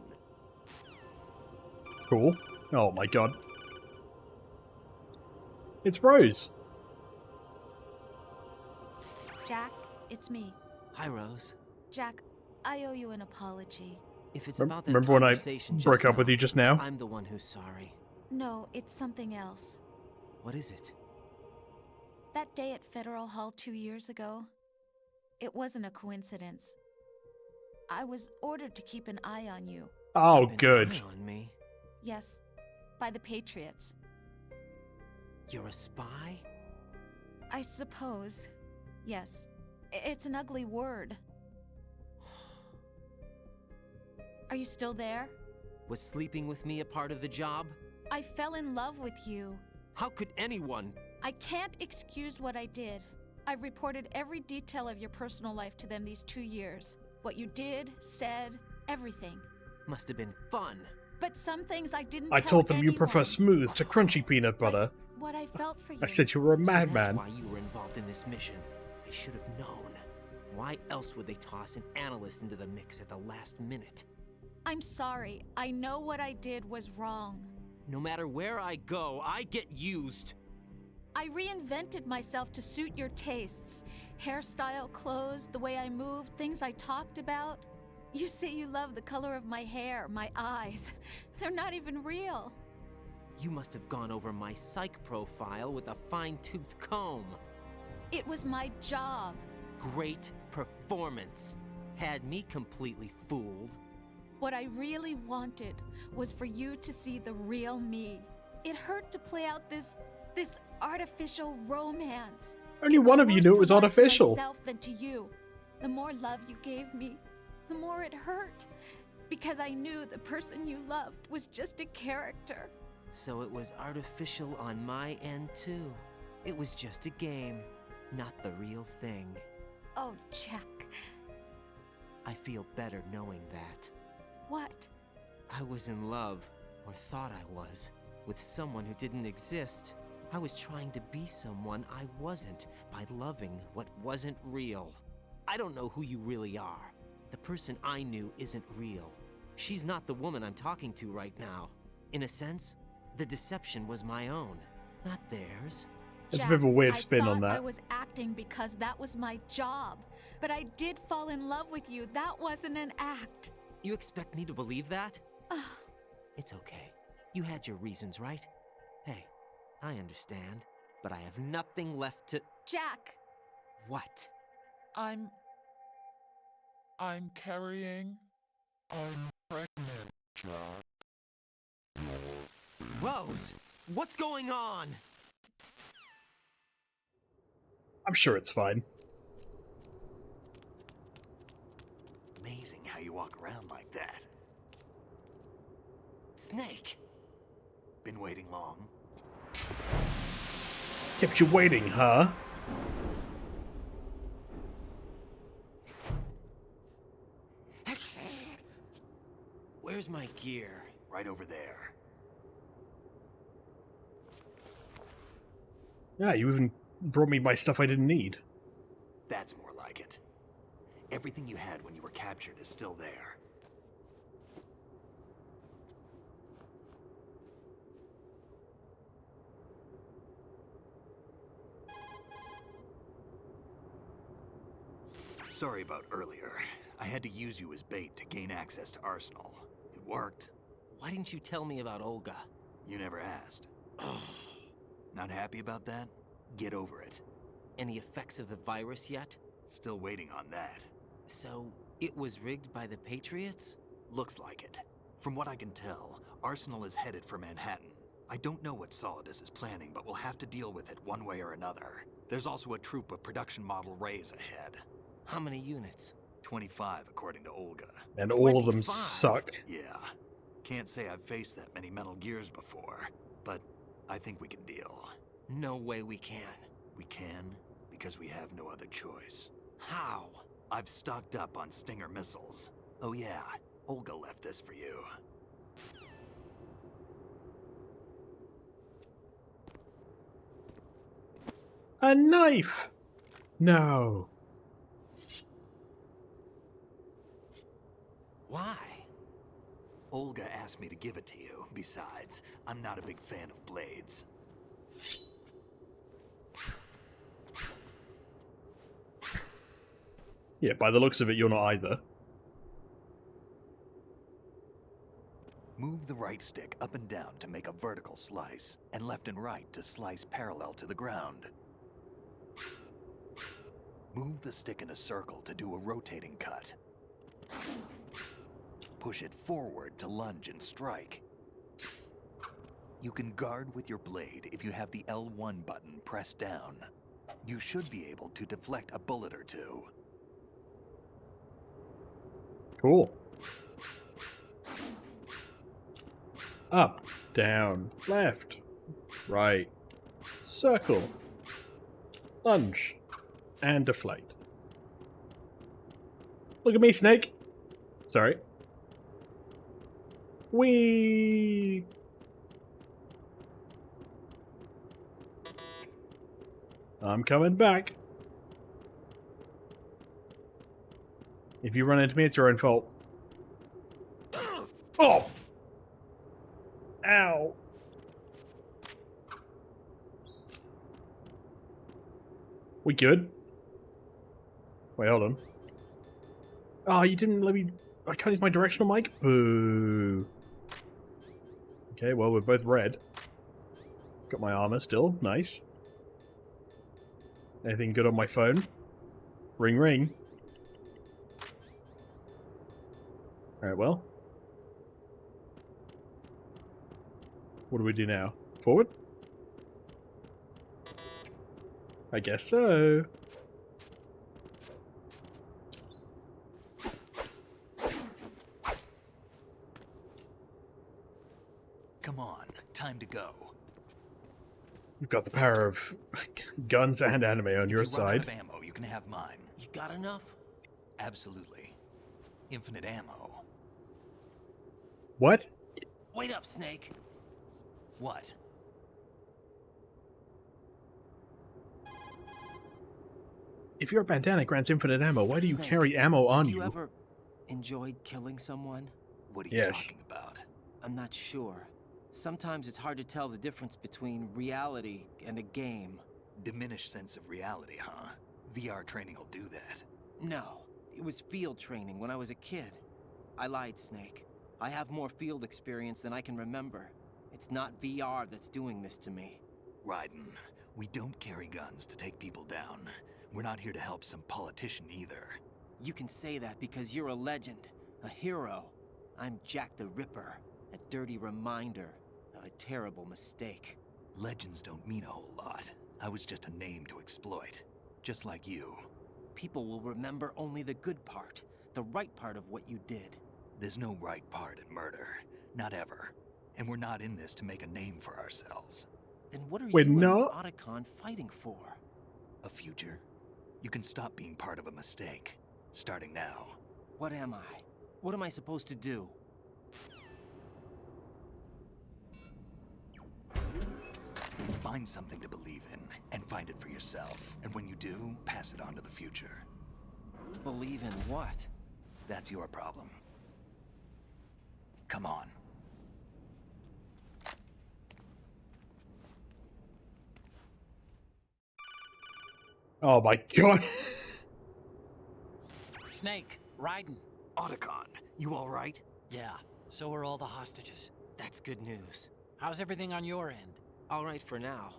Cool. Oh my god. It's Rose. Jack, it's me. Hi, Rose. Jack, I owe you an apology. If it's about that Remember when I conversation broke just up with now, you just now? I'm the one who's sorry. No, it's something else. What is it? That day at Federal Hall 2 years ago, it wasn't a coincidence. I was ordered to keep an eye on you. Oh, Keep an good. eye on me. Yes, by the Patriots. You're a spy? I suppose. Yes. It's an ugly word. Are you still there? Was sleeping with me a part of the job? I fell in love with you. How could anyone? I can't excuse what I did. I've reported every detail of your personal life to them these 2 years. What you did, said, everything. Must have been fun. But some things I didn't I tell told them you anyone. prefer smooth to crunchy peanut butter. What I felt for you. I said you were a So madman. that's why you were involved in this mission. I should have known. Why else would they toss an analyst into the mix at the last minute? I'm sorry. I know what I did was wrong. No matter where I go, I get used. I reinvented myself to suit your tastes. Hairstyle, clothes, the way I moved, things I talked about. You say you love the color of my hair, my eyes. They're not even real. You must have gone over my psych profile with a fine-tooth comb. It was my job. Great performance. Had me completely fooled. What I really wanted was for you to see the real me. It hurt to play out this artificial romance. Only one of you knew it was Worse to lie to artificial. myself than to you. The more love you gave me, the more it hurt. Because I knew the person you loved was just a character. So it was artificial on my end too. It was just a game, not the real thing. Oh, Jack. I feel better knowing that. What? I was in love, or thought I was, with someone who didn't exist. I was trying to be someone I wasn't by loving what wasn't real. I don't know who you really are. The person I knew isn't real. She's not the woman I'm talking to right now. In a sense, the deception was my own, not theirs. It's Jack, a bit of a weird spin I on thought that. I was acting because that was my job. But I did fall in love with you. That wasn't an act. You expect me to believe that? Ugh. It's okay. You had your reasons, right? Hey, I understand, but I have nothing left to... Jack! What? I'm carrying. I'm pregnant, Jack. Rose, what's going on? I'm sure it's fine. Amazing how you walk around like that. Snake! Been waiting long? Kept you waiting, huh? Where's my gear? Right over there. Yeah, you even brought me my stuff I didn't need. That's more like it. Everything you had when you were captured is still there. Sorry about earlier. I had to use you as bait to gain access to Arsenal. It worked. Why didn't you tell me about Olga? You never asked. Not happy about that? Get over it. Any effects of the virus yet? Still waiting on that. So, it was rigged by the Patriots? Looks like it. From what I can tell, Arsenal is headed for Manhattan. I don't know what Solidus is planning, but we'll have to deal with it one way or another. There's also a troop of production model Rays ahead. How many units? 25, according to Olga. And all of them 25? suck. Yeah. Can't say I've faced that many Metal Gears before, but I think we can deal. No way we can. We can, because we have no other choice. How? I've stocked up on Stinger missiles. Oh yeah, Olga left this for you. A knife! No. Why? Olga asked me to give it to you. Besides, I'm not a big fan of blades. Yeah, by the looks of it, you're not either. Move the right stick up and down to make a vertical slice, and left and right to slice parallel to the ground. Move the stick in a circle to do a rotating cut. Push it forward to lunge and strike. You can guard with your blade if you have the L1 button pressed down. You should be able to deflect a bullet or two. Cool. Up, down, left, right, circle, lunge, and deflate. Look at me, Snake. Sorry. Whee! I'm coming back. If you run into me, it's your own fault. Oh! Ow! We good? Wait, hold on. Oh, you didn't let me... I can't use my directional mic? Boo. Okay, well, we're both red. Got my armor still. Nice. Anything good on my phone? Ring, ring. Alright, well. What do we do now? Forward? I guess so. Come on, time to go. You've got the power of guns and anime on your If you run out side. of ammo, you can have mine. You got enough? Absolutely. Infinite ammo. What? Wait up, Snake. What? If your bandana grants infinite ammo, why do you Snake, carry ammo on have you? you ever enjoyed killing someone? What are you Yes. talking about? I'm not sure. Sometimes it's hard to tell the difference between reality and a game. Diminished sense of reality, huh? VR training will do that. No, it was field training when I was a kid. I lied, Snake. I have more field experience than I can remember. It's not VR that's doing this to me. Raiden, we don't carry guns to take people down. We're not here to help some politician either. You can say that because you're a legend, a hero. I'm Jack the Ripper, a dirty reminder of a terrible mistake. Legends don't mean a whole lot. I was just a name to exploit. Just like you. People will remember only the good part, the right part of what you did. There's no right part in murder. Not ever. And we're not in this to make a name for ourselves. Then what are Wait, you no. and Otacon fighting for? A future? You can stop being part of a mistake. Starting now. What am I? What am I supposed to do? Find something to believe in, and find it for yourself. And when you do, pass it on to the future. Believe in what? That's your problem. Come on. Oh my god. Snake, Raiden. Otacon, you alright? Yeah, so are all the hostages. That's good news. How's everything on your end? All right for now,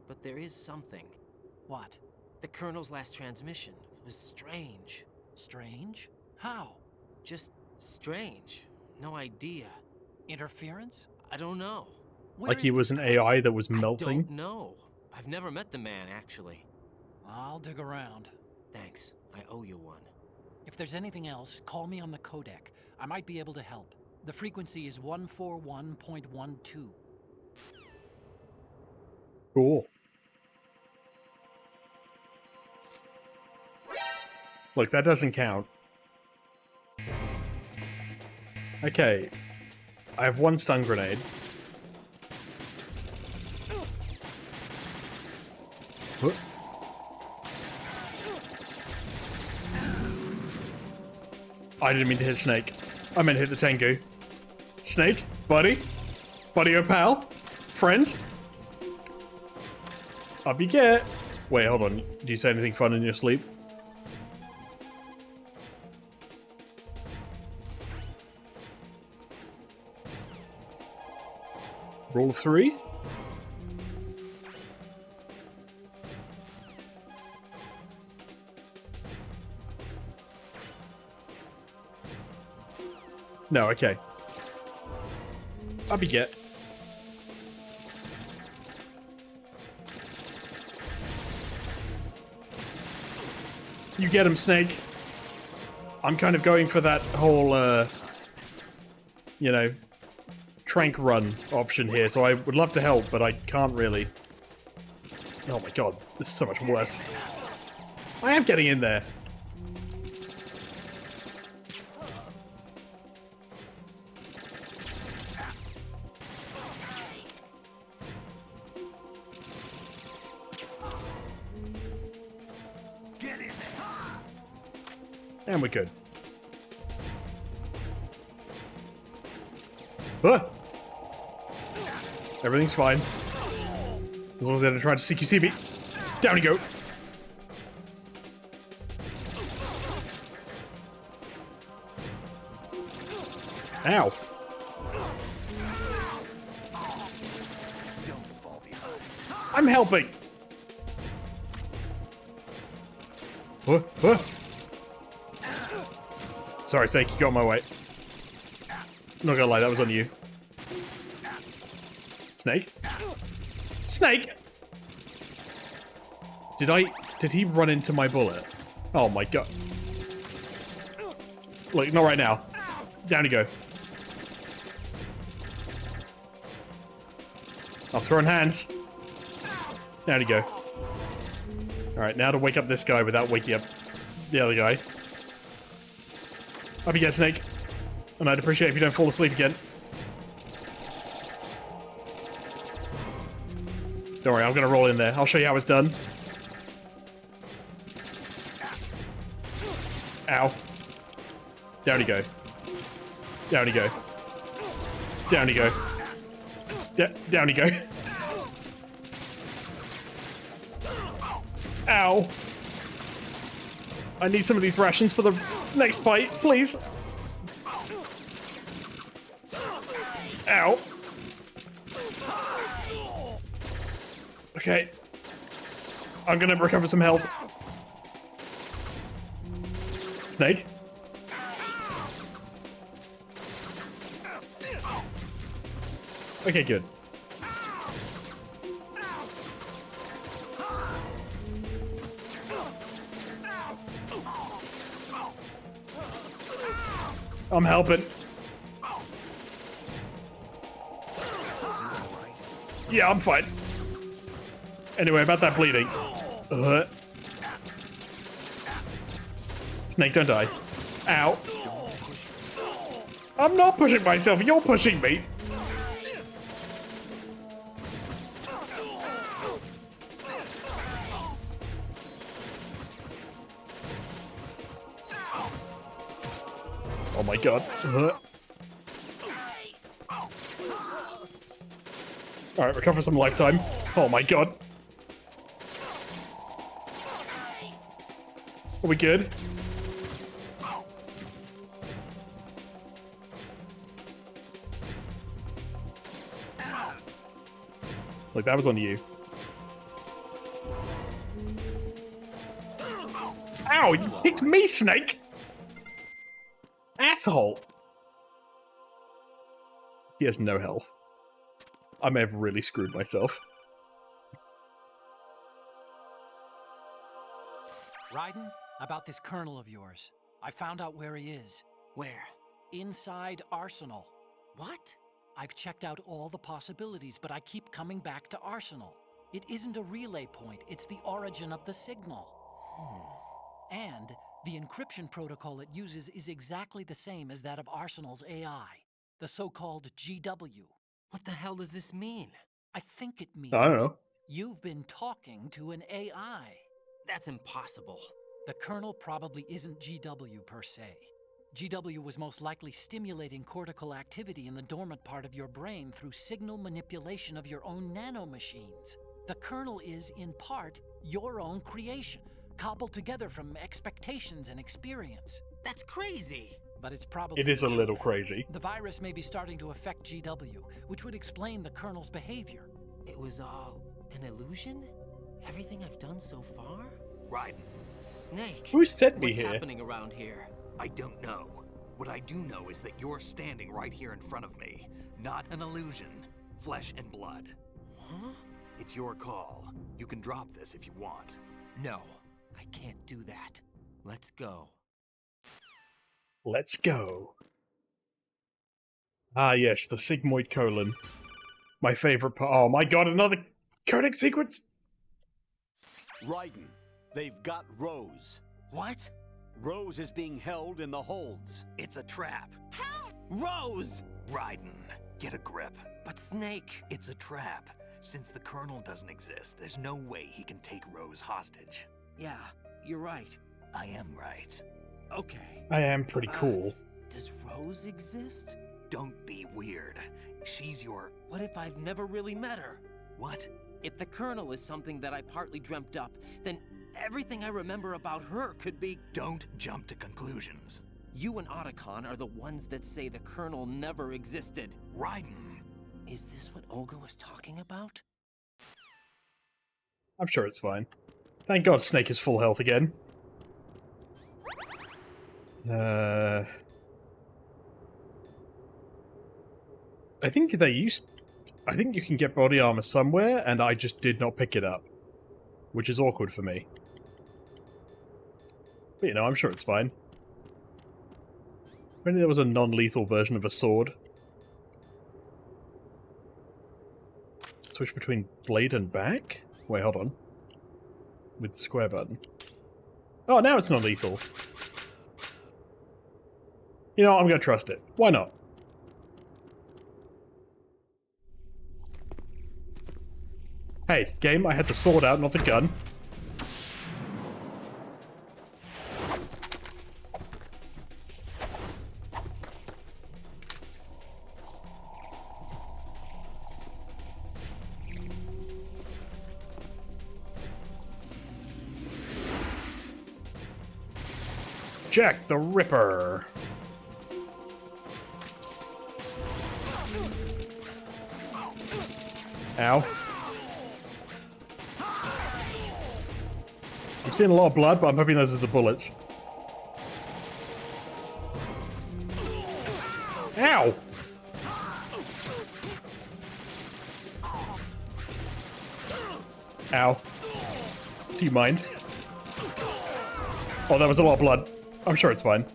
but there is something. What? The Colonel's last transmission was strange. Strange? How? Just strange. No idea. Interference? I don't know. Like he was an AI that was I melting? don't know. I've never met the man, actually. I'll dig around. Thanks. I owe you one. If there's anything else, call me on the codec. I might be able to help. The frequency is 141.12. Cool. Look, that doesn't count. Okay. I have one stun grenade. What? I didn't mean to hit Snake. I meant to hit the Tengu. Snake? Buddy? Buddy or pal? Friend? Up you get. Wait, hold on. Do you say anything fun in your sleep? Roll of 3? No, okay. Up you get. You get him, Snake. I'm kind of going for that whole, you know, trank run option here, so I would love to help, but I can't really. Oh my god, this is so much worse. I am getting in there. And we're good. Ah! Everything's fine. As long as they don't try to CQC me. Down you go. Ow. I'm helping. Sorry, Snake, you got my way. Not gonna lie, that was on you. Snake? Snake! Did he run into my bullet? Oh my god. Look, not right now. Down you go. I'm throwing hands. Down you go. Alright, now to wake up this guy without waking up the other guy. Up you get, Snake. And I'd appreciate it if you don't fall asleep again. Don't worry, I'm gonna roll in there. I'll show you how it's done. Ow. Down you go. Down you go. Down you go. Down you go. Ow. I need some of these rations for the next fight, please. Ow. Okay. I'm gonna recover some health. Snake? Okay, good. I'm helping. Yeah, I'm fine. Anyway, about that bleeding. Snake, don't die. Ow. I'm not pushing myself, you're pushing me. Oh my god. Alright, recover some lifetime. Oh my god. Are we good? Like, that was on you. Ow, you kicked me, Snake! Asshole! He has no health. I may have really screwed myself. Raiden, about this colonel of yours. I found out where he is. Where? Inside Arsenal. What? I've checked out all the possibilities, but I keep coming back to Arsenal. It isn't a relay point, it's the origin of the signal. And the encryption protocol it uses is exactly the same as that of Arsenal's AI, the so-called GW. What the hell does this mean? I think it means I don't know. you've been talking to an AI. That's impossible. The kernel probably isn't GW per se. GW was most likely stimulating cortical activity in the dormant part of your brain through signal manipulation of your own nanomachines. The kernel is, in part, your own creation, cobbled together from expectations and experience. That's crazy. But it's probably It is a the little truth. crazy. The virus may be starting to affect GW, which would explain the kernel's behavior. It was all an illusion? Everything I've done so far? Raiden, Snake. Who sent me What's here? happening around here? I don't know. What I do know is that you're standing right here in front of me. Not an illusion. Flesh and blood. Huh? It's your call. You can drop this if you want. No, I can't do that. Let's go. Let's go. Ah, yes, the sigmoid colon. My favorite part. Oh my god, another codec sequence! Raiden, they've got Rose. What? Rose is being held in the holds. It's a trap. Help! Rose! Raiden, get a grip. But Snake... It's a trap. Since the Colonel doesn't exist, there's no way he can take Rose hostage. Yeah, you're right. I am right. Okay. I am pretty cool. Does Rose exist? Don't be weird. She's your... What if I've never really met her? What? If the Colonel is something that I partly dreamt up, then everything I remember about her could be... Don't jump to conclusions. You and Otacon are the ones that say the Colonel never existed. Raiden. Is this what Olga was talking about? I'm sure it's fine. Thank God Snake is full health again. I think I think you can get body armor somewhere, and I just did not pick it up. Which is awkward for me. But you know, I'm sure it's fine. Maybe there was a non-lethal version of a sword. Switch between blade and back? Wait, hold on. With the square button. Oh, now it's non-lethal. You know, I'm gonna trust it. Why not? Hey, game, I had the sword out, not the gun. Jack the Ripper. Ow. I'm seeing a lot of blood, but I'm hoping those are the bullets. Ow! Ow. Do you mind? Oh, that was a lot of blood. I'm sure it's fine.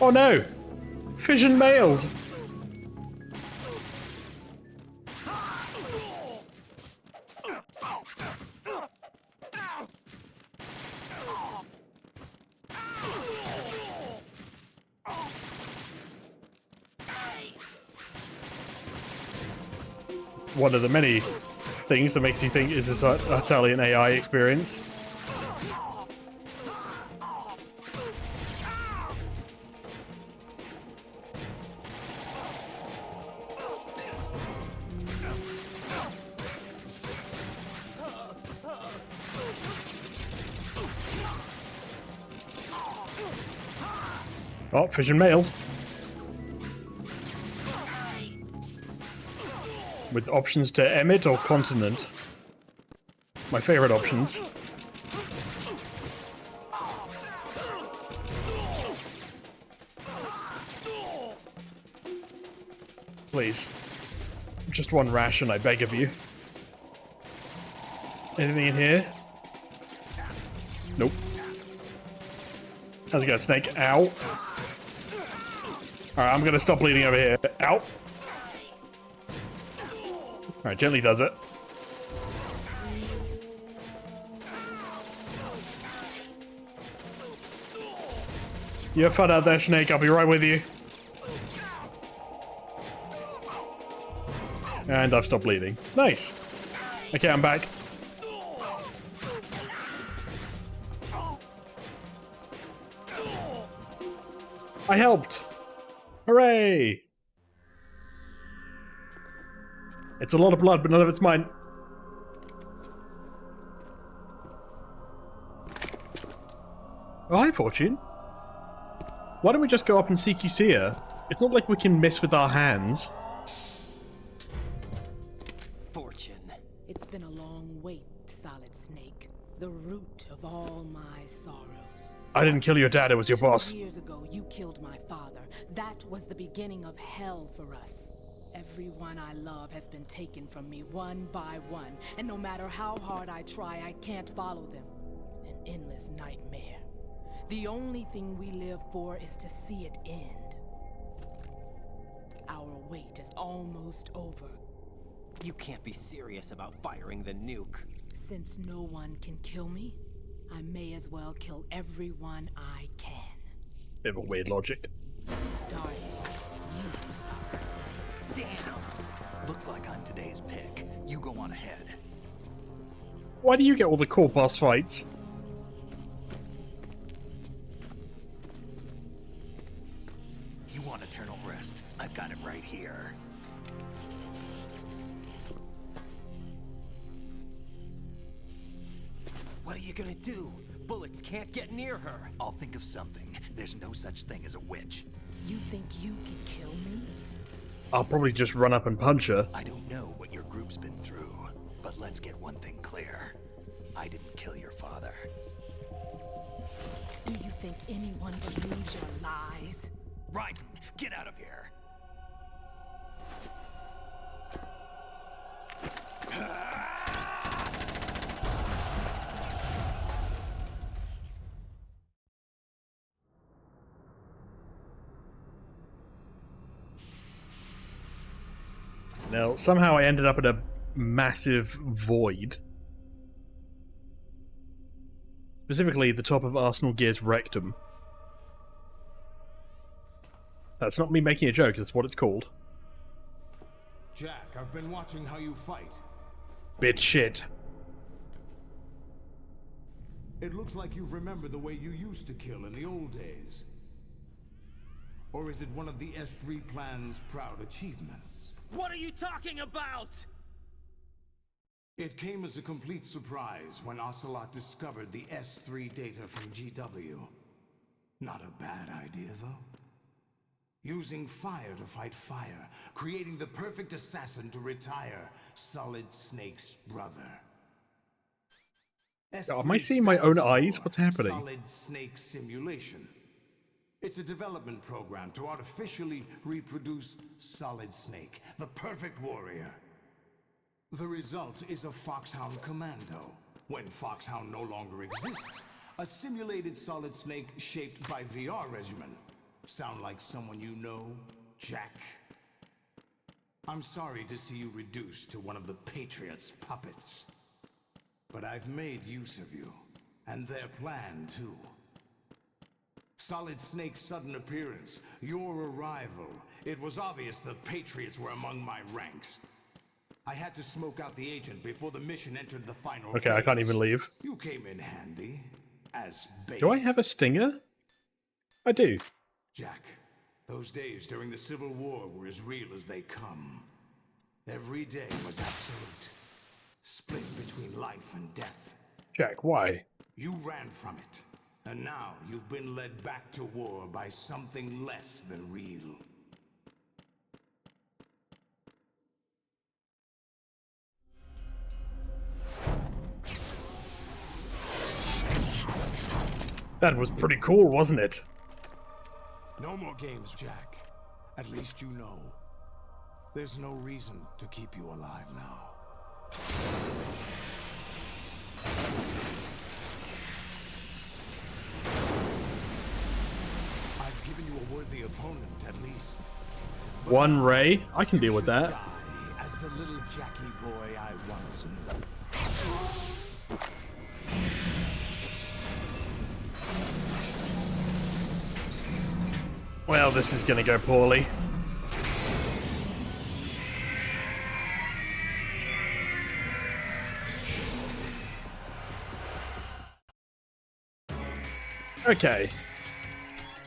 Oh no! Fission mailed! One of the many things that makes you think is this entirely an AI experience. Oh, fission mailed. With options to emit or continent. My favorite options. Please. Just one ration, I beg of you. Anything in here? Nope. How's it going, Snake? Ow. Alright, I'm gonna stop bleeding over here. Ow. Alright, gently does it. You have fun out there, Snake. I'll be right with you. And I've stopped bleeding. Nice. Okay, I'm back. I helped! Hooray! It's a lot of blood, but none of it's mine. Oh, hi, Fortune. Why don't we just go up and CQC her? It's not like we can miss with our hands. Fortune. It's been a long wait, Solid Snake. The root of all my sorrows. I didn't kill your dad, it was your boss. 2 years ago, you killed my father. That was the beginning of hell for us. Everyone I love has been taken from me one by one, and no matter how hard I try, I can't follow them. An endless nightmare. The only thing we live for is to see it end. Our wait is almost over. You can't be serious about firing the nuke. Since no one can kill me, I may as well kill everyone I can. Bit of a weird logic. Starting you, Sacremonia. Damn! Looks like I'm today's pick. You go on ahead. Why do you get all the cool boss fights? You want eternal rest? I've got it right here. What are you gonna do? Bullets can't get near her. I'll think of something. There's no such thing as a witch. You think you can kill me? I'll probably just run up and punch her. I don't know what your group's been through, but let's get one thing clear. I didn't kill your father. Do you think anyone believes your lies? Raiden, get out of here! Now, somehow I ended up in a massive void. Specifically, the top of Arsenal Gear's rectum. That's not me making a joke, that's what it's called. Jack, I've been watching how you fight. Bit shit. It looks like you've remembered the way you used to kill in the old days. Or is it one of the S3 plan's proud achievements? What are you talking about? It came as a complete surprise when Ocelot discovered the S3 data from GW. Not a bad idea, though. Using fire to fight fire, creating the perfect assassin to retire Solid Snake's brother. Am I seeing my own eyes? What's happening? Solid Snake Simulation. It's a development program to artificially reproduce Solid Snake, the perfect warrior. The result is a Foxhound Commando. When Foxhound no longer exists, a simulated Solid Snake shaped by VR regimen. Sound like someone you know, Jack? I'm sorry to see you reduced to one of the Patriots' puppets. But I've made use of you, and their plan too. Solid Snake's sudden appearance, your arrival. It was obvious the Patriots were among my ranks. I had to smoke out the agent before the mission entered the final Okay, I can't even leave. You came in handy, as bait. Do I have a stinger? I do. Jack, those days during the Civil War were as real as they come. Every day was absolute. Split between life and death. Jack, why? You ran from it. And now you've been led back to war by something less than real. That was pretty cool, wasn't it? No more games, Jack. At least you know. There's no reason to keep you alive now. I've given you a worthy opponent, at least. But one ray? I can deal with that. die as the little Jackie boy I once knew. Well, this is gonna go poorly. Okay.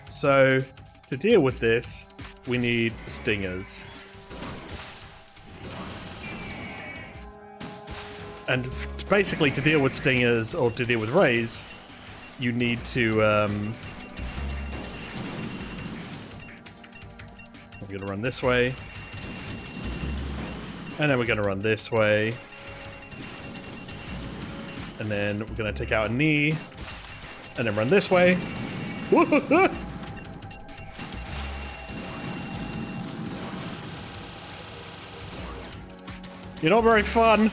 So, to deal with this, we need stingers. And basically, to deal with stingers, or to deal with rays, you need to, we're gonna run this way. And then we're gonna run this way. And then we're gonna take out a knee. And then run this way. You're not very fun.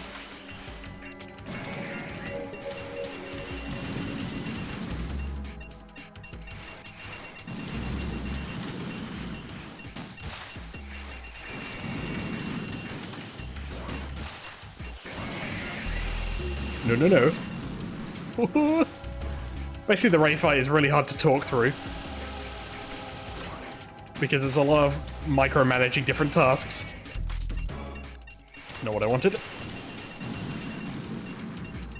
No, no, no. Basically, the raid fight is really hard to talk through. Because there's a lot of micromanaging different tasks. Not what I wanted.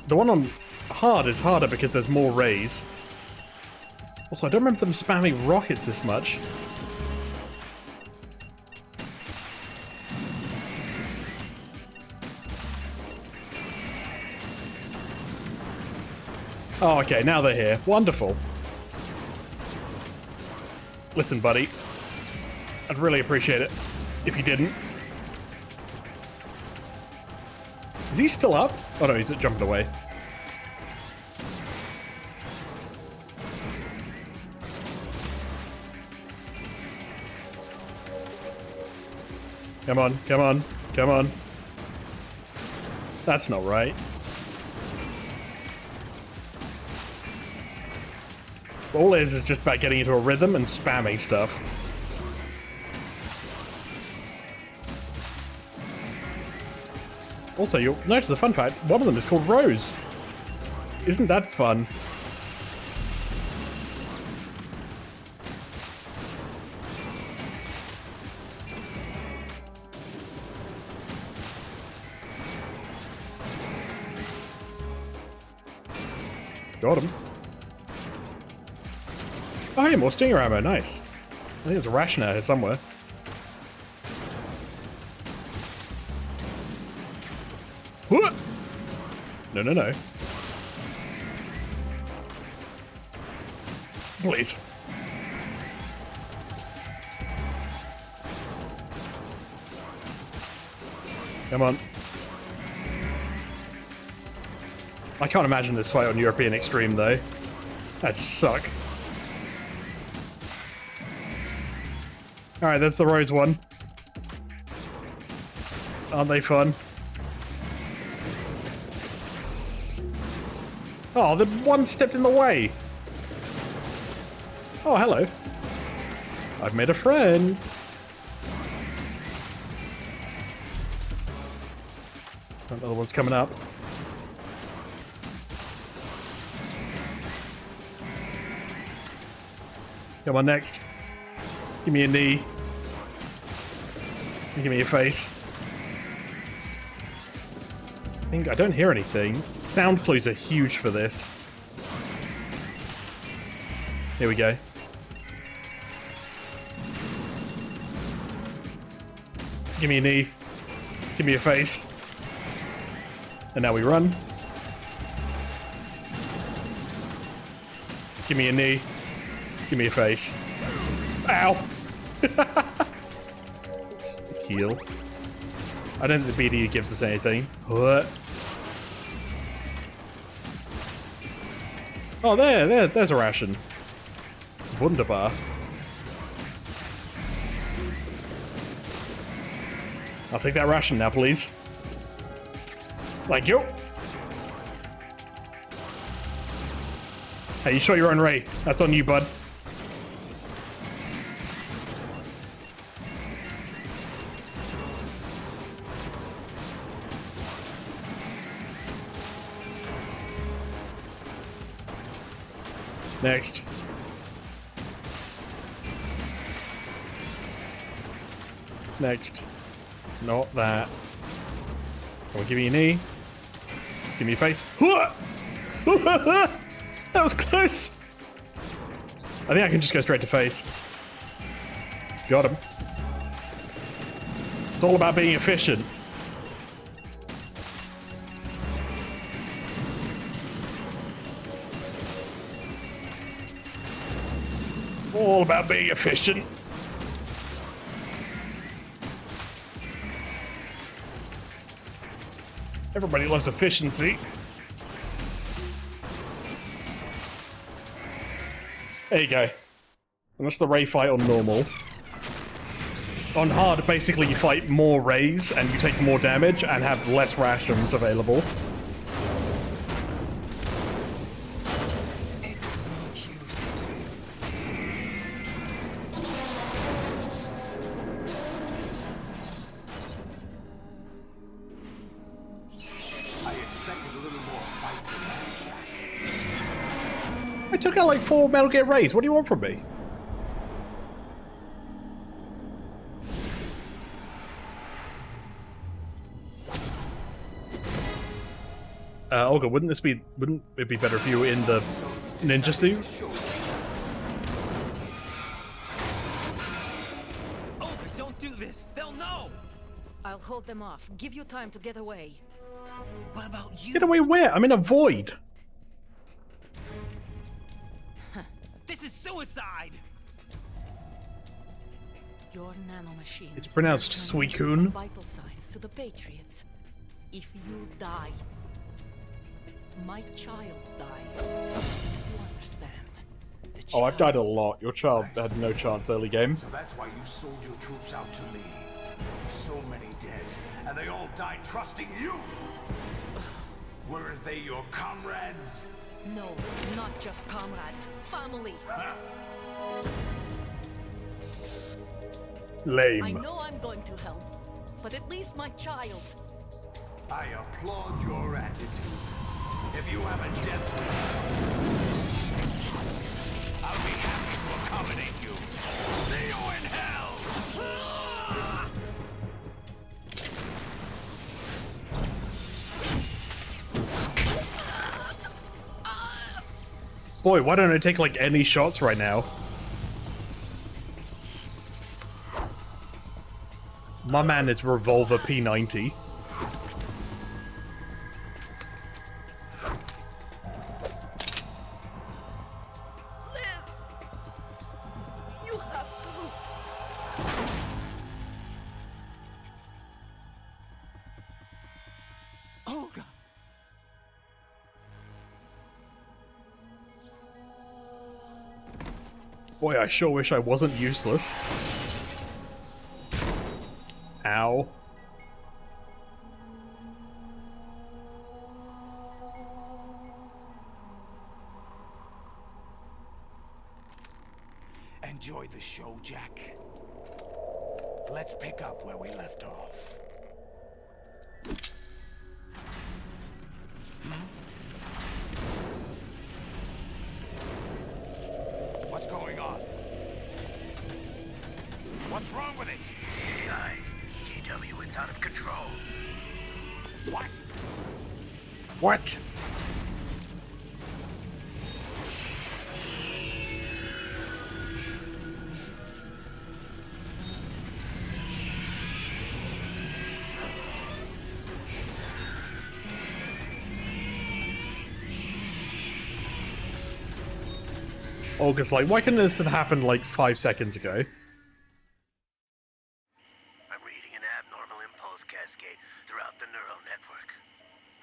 The one on hard is harder because there's more rays. Also, I don't remember them spamming rockets this much. Oh, okay, now they're here. Wonderful. Listen, buddy. I'd really appreciate it if you didn't. Is he still up? Oh no, he's jumping away. Come on, come on, come on. That's not right. All it is just about getting into a rhythm and spamming stuff. Also, you'll notice the fun fact, one of them is called Rose. Isn't that fun? Got him. Oh, hey, more stinger ammo, nice. I think there's a ration out here somewhere. What? No, no, no. Please. Come on. I can't imagine this fight on European Extreme, though. That'd suck. Alright, there's the Rose one. Aren't they fun? Oh, the one stepped in the way. Oh, hello. I've made a friend. Another one's coming up. Come on, next. Give me a knee. Give me a face. I don't hear anything. Sound clues are huge for this. Here we go. Give me a knee. Give me a face. And now we run. Give me a knee. Give me a face. Ow! Heal. I don't think the BDU gives us anything. What? Oh, there's a ration. Wunderbar. I'll take that ration now, please. Thank you. Hey, you shot your own ray. That's on you, bud. Next. Next. Not that. I'll give you a knee. Give me a face. That was close. I think I can just go straight to face. Got him. It's all about being efficient. All about being efficient. Everybody loves efficiency. There you go. And that's the ray fight on normal. On hard, basically you fight more rays and you take more damage and have less rations available. I took out like 4 Metal Gear Rays. What do you want from me? Olga, wouldn't it be better if you were in the ninja suit? Olga, don't do this. They'll know. I'll hold them off. Give you time to get away. What about you? Get away where? I'm in a void. This is suicide. Your nanomachines. It's pronounced Suicune. Vital signs to the Patriots. If you die, my child dies. You understand? Oh, I've died a lot. Your child had no chance early game. So that's why you sold your troops out to me. So many dead, and they all died trusting you. Weren't they your comrades? No, not just comrades. Family. Lame. I know I'm going to help, but at least my child. I applaud your attitude. If you have a death wish, I'll be happy to accommodate you. See you in hell! Boy, why don't I take like any shots right now? My man is Revolver P90. You have to. Olga. Boy, I sure wish I wasn't useless. Ow. Enjoy the show, Jack. Let's pick up where we left off. What's going on? What's wrong with it? AI, GW, it's out of control. What? What? Olga's like, why couldn't this have happened like 5 seconds ago? I'm reading an abnormal impulse cascade throughout the neural network.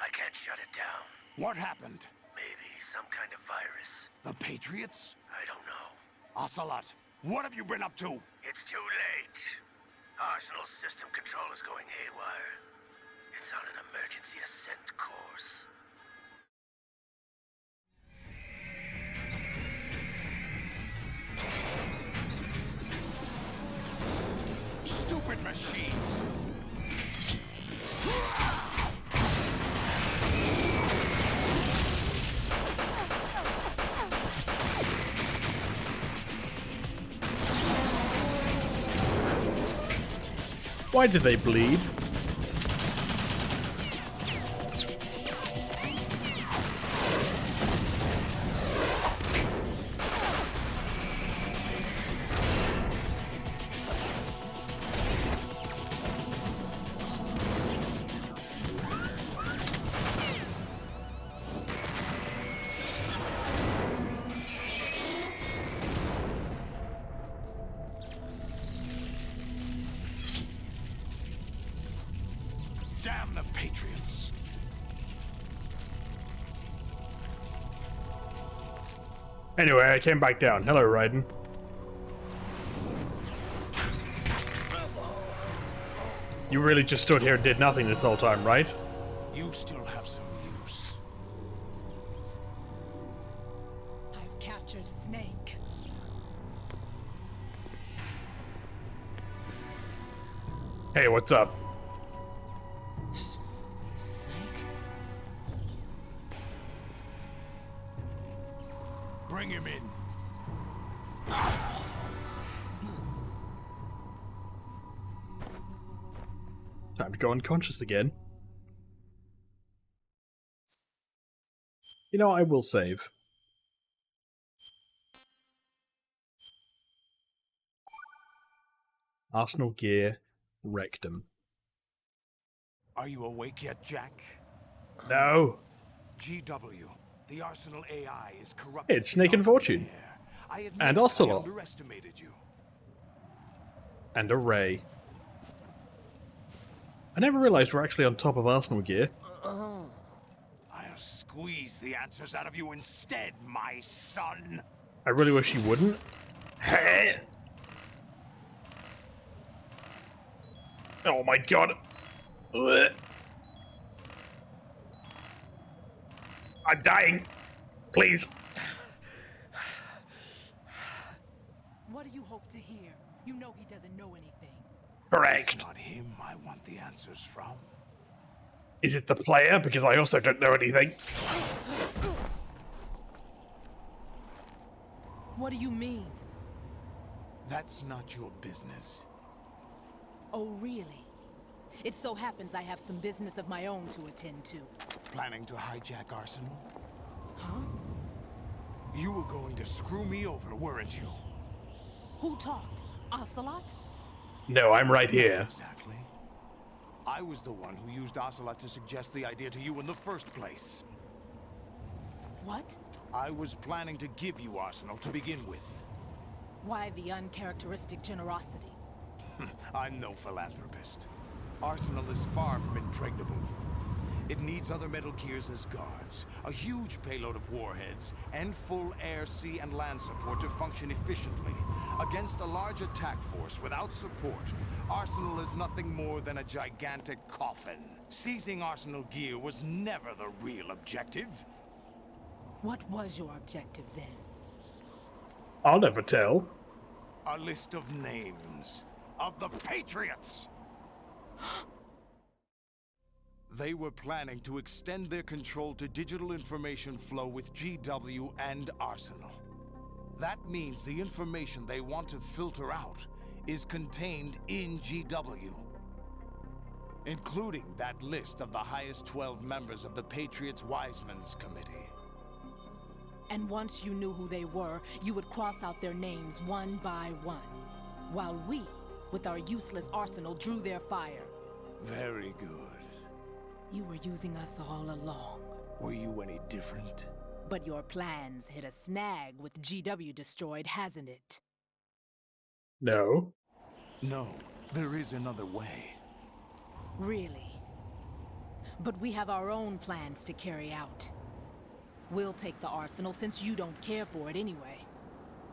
I can't shut it down. What happened? Maybe some kind of virus. The Patriots? I don't know. Ocelot, what have you been up to? It's too late. Arsenal's system control is going haywire. It's on an emergency ascent course. Stupid machines! Why did they bleed? Damn the Patriots! Anyway, I came back down. Hello, Raiden. You really just stood here and did nothing this whole time, right? You still have some use. I've captured Snake. Hey, what's up? Snake? Bring him in. Time to go unconscious again. You know, I will save. Arsenal gear, rectum. Are you awake yet, Jack? No. GW, the Arsenal AI is corrupt. Hey, it's Snake and Fortune. And Ocelot. I underestimated you. And a Ray. I never realized we're actually on top of Arsenal gear. I'll squeeze the answers out of you instead, my son. I really wish you wouldn't. Hey! Oh my god. Ugh. I'm dying. Please. What do you hope to hear? You know he doesn't know anything. Correct. It's not him I want the answers from. Is it the player? Because I also don't know anything. What do you mean? That's not your business. Oh, really? It so happens I have some business of my own to attend to. Planning to hijack Arsenal? Huh? You were going to screw me over, weren't you? Who talked? Ocelot? No, I'm right here. Exactly. I was the one who used Ocelot to suggest the idea to you in the first place. What? I was planning to give you Arsenal to begin with. Why the uncharacteristic generosity? I'm no philanthropist. Arsenal is far from impregnable. It needs other Metal Gears as guards, a huge payload of warheads, and full air, sea, and land support to function efficiently. Against a large attack force without support, Arsenal is nothing more than a gigantic coffin. Seizing Arsenal gear was never the real objective. What was your objective then? I'll never tell. A list of names of the Patriots! They were planning to extend their control to digital information flow with GW and Arsenal. That means the information they want to filter out is contained in GW, including that list of the highest 12 members of the Patriots Wiseman's Committee. And once you knew who they were, you would cross out their names one by one, while we, with our useless arsenal, drew their fire. Very good. You were using us all along. Were you any different? But your plans hit a snag with GW destroyed, hasn't it? No. No, there is another way. Really? But we have our own plans to carry out. We'll take the arsenal since you don't care for it anyway.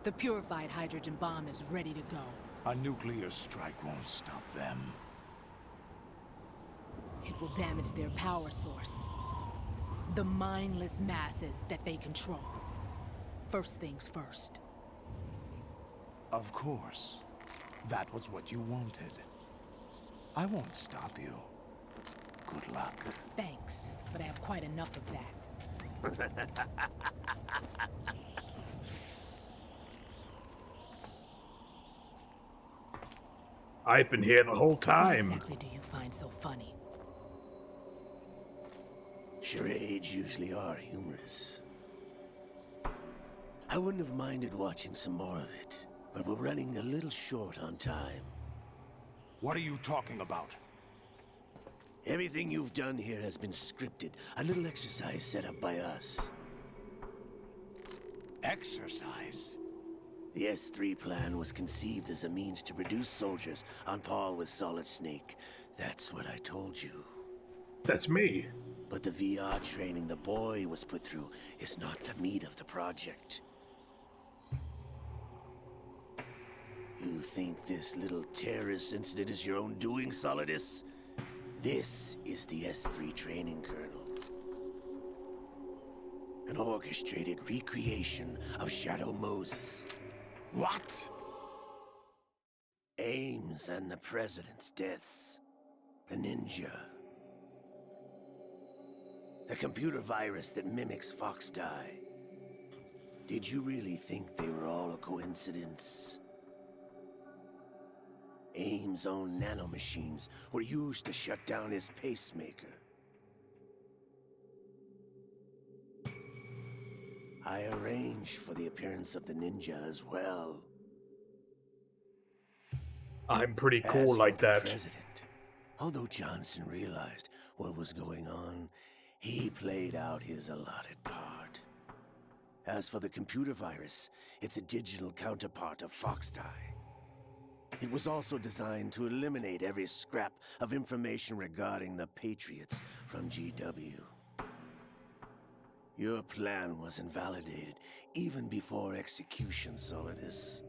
The purified hydrogen bomb is ready to go. A nuclear strike won't stop them. It will damage their power source. The mindless masses that they control. First things first. Of course. That was what you wanted. I won't stop you. Good luck. Thanks, but I have quite enough of that. I've been here the whole time. What exactly do you find so funny? Charades usually are humorous. I wouldn't have minded watching some more of it, but we're running a little short on time. What are you talking about? Everything you've done here has been scripted. A little exercise set up by us. Exercise? The S3 plan was conceived as a means to produce soldiers on par with Solid Snake. That's what I told you. That's me. But the VR training the boy was put through is not the meat of the project. You think this little terrorist incident is your own doing, Solidus? This is the S3 training kernel. An orchestrated recreation of Shadow Moses. What? Ames and the President's deaths. The ninja. The computer virus that mimics Foxdie. Did you really think they were all a coincidence? Ames' own nanomachines were used to shut down his pacemaker. I arranged for the appearance of the ninja as well. I'm pretty cool like that. President, although Johnson realized what was going on, he played out his allotted part. As for the computer virus, it's a digital counterpart of Foxdie. It was also designed to eliminate every scrap of information regarding the Patriots from GW. Your plan was invalidated even before execution, Solidus.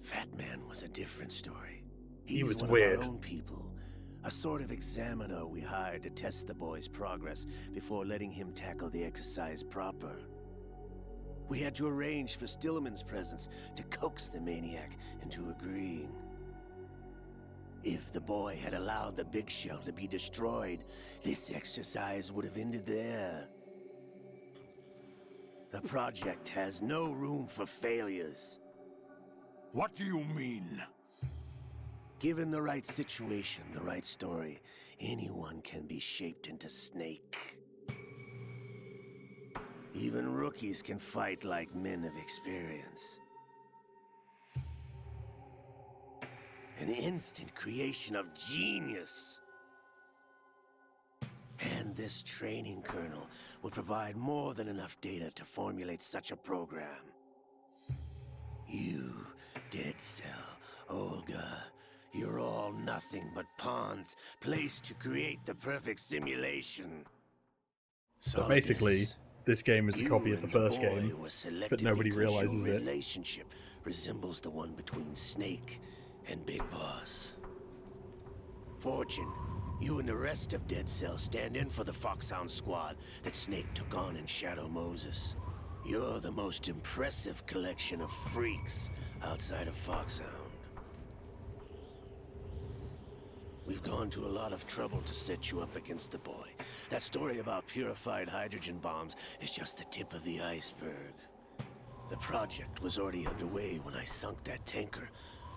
Fat Man was a different story. He was one weird. Of our own people, a sort of examiner we hired to test the boy's progress before letting him tackle the exercise proper. We had to arrange for Stillman's presence to coax the maniac into agreeing. If the boy had allowed the big shell to be destroyed, this exercise would have ended there. The project has no room for failures. What do you mean? Given the right situation, the right story, anyone can be shaped into Snake. Even rookies can fight like men of experience. An instant creation of genius. And this training kernel will provide more than enough data to formulate such a program. You, Dead Cell, Olga, you're all nothing but pawns placed to create the perfect simulation. So basically, this game is a copy of the first game, but nobody realizes it. Relationship resembles the one between Snake and Big Boss. Fortune, you and the rest of Dead Cell stand in for the Foxhound squad that Snake took on in Shadow Moses. You're the most impressive collection of freaks outside of Foxhound. We've gone to a lot of trouble to set you up against the boy. That story about purified hydrogen bombs is just the tip of the iceberg. The project was already underway when I sunk that tanker,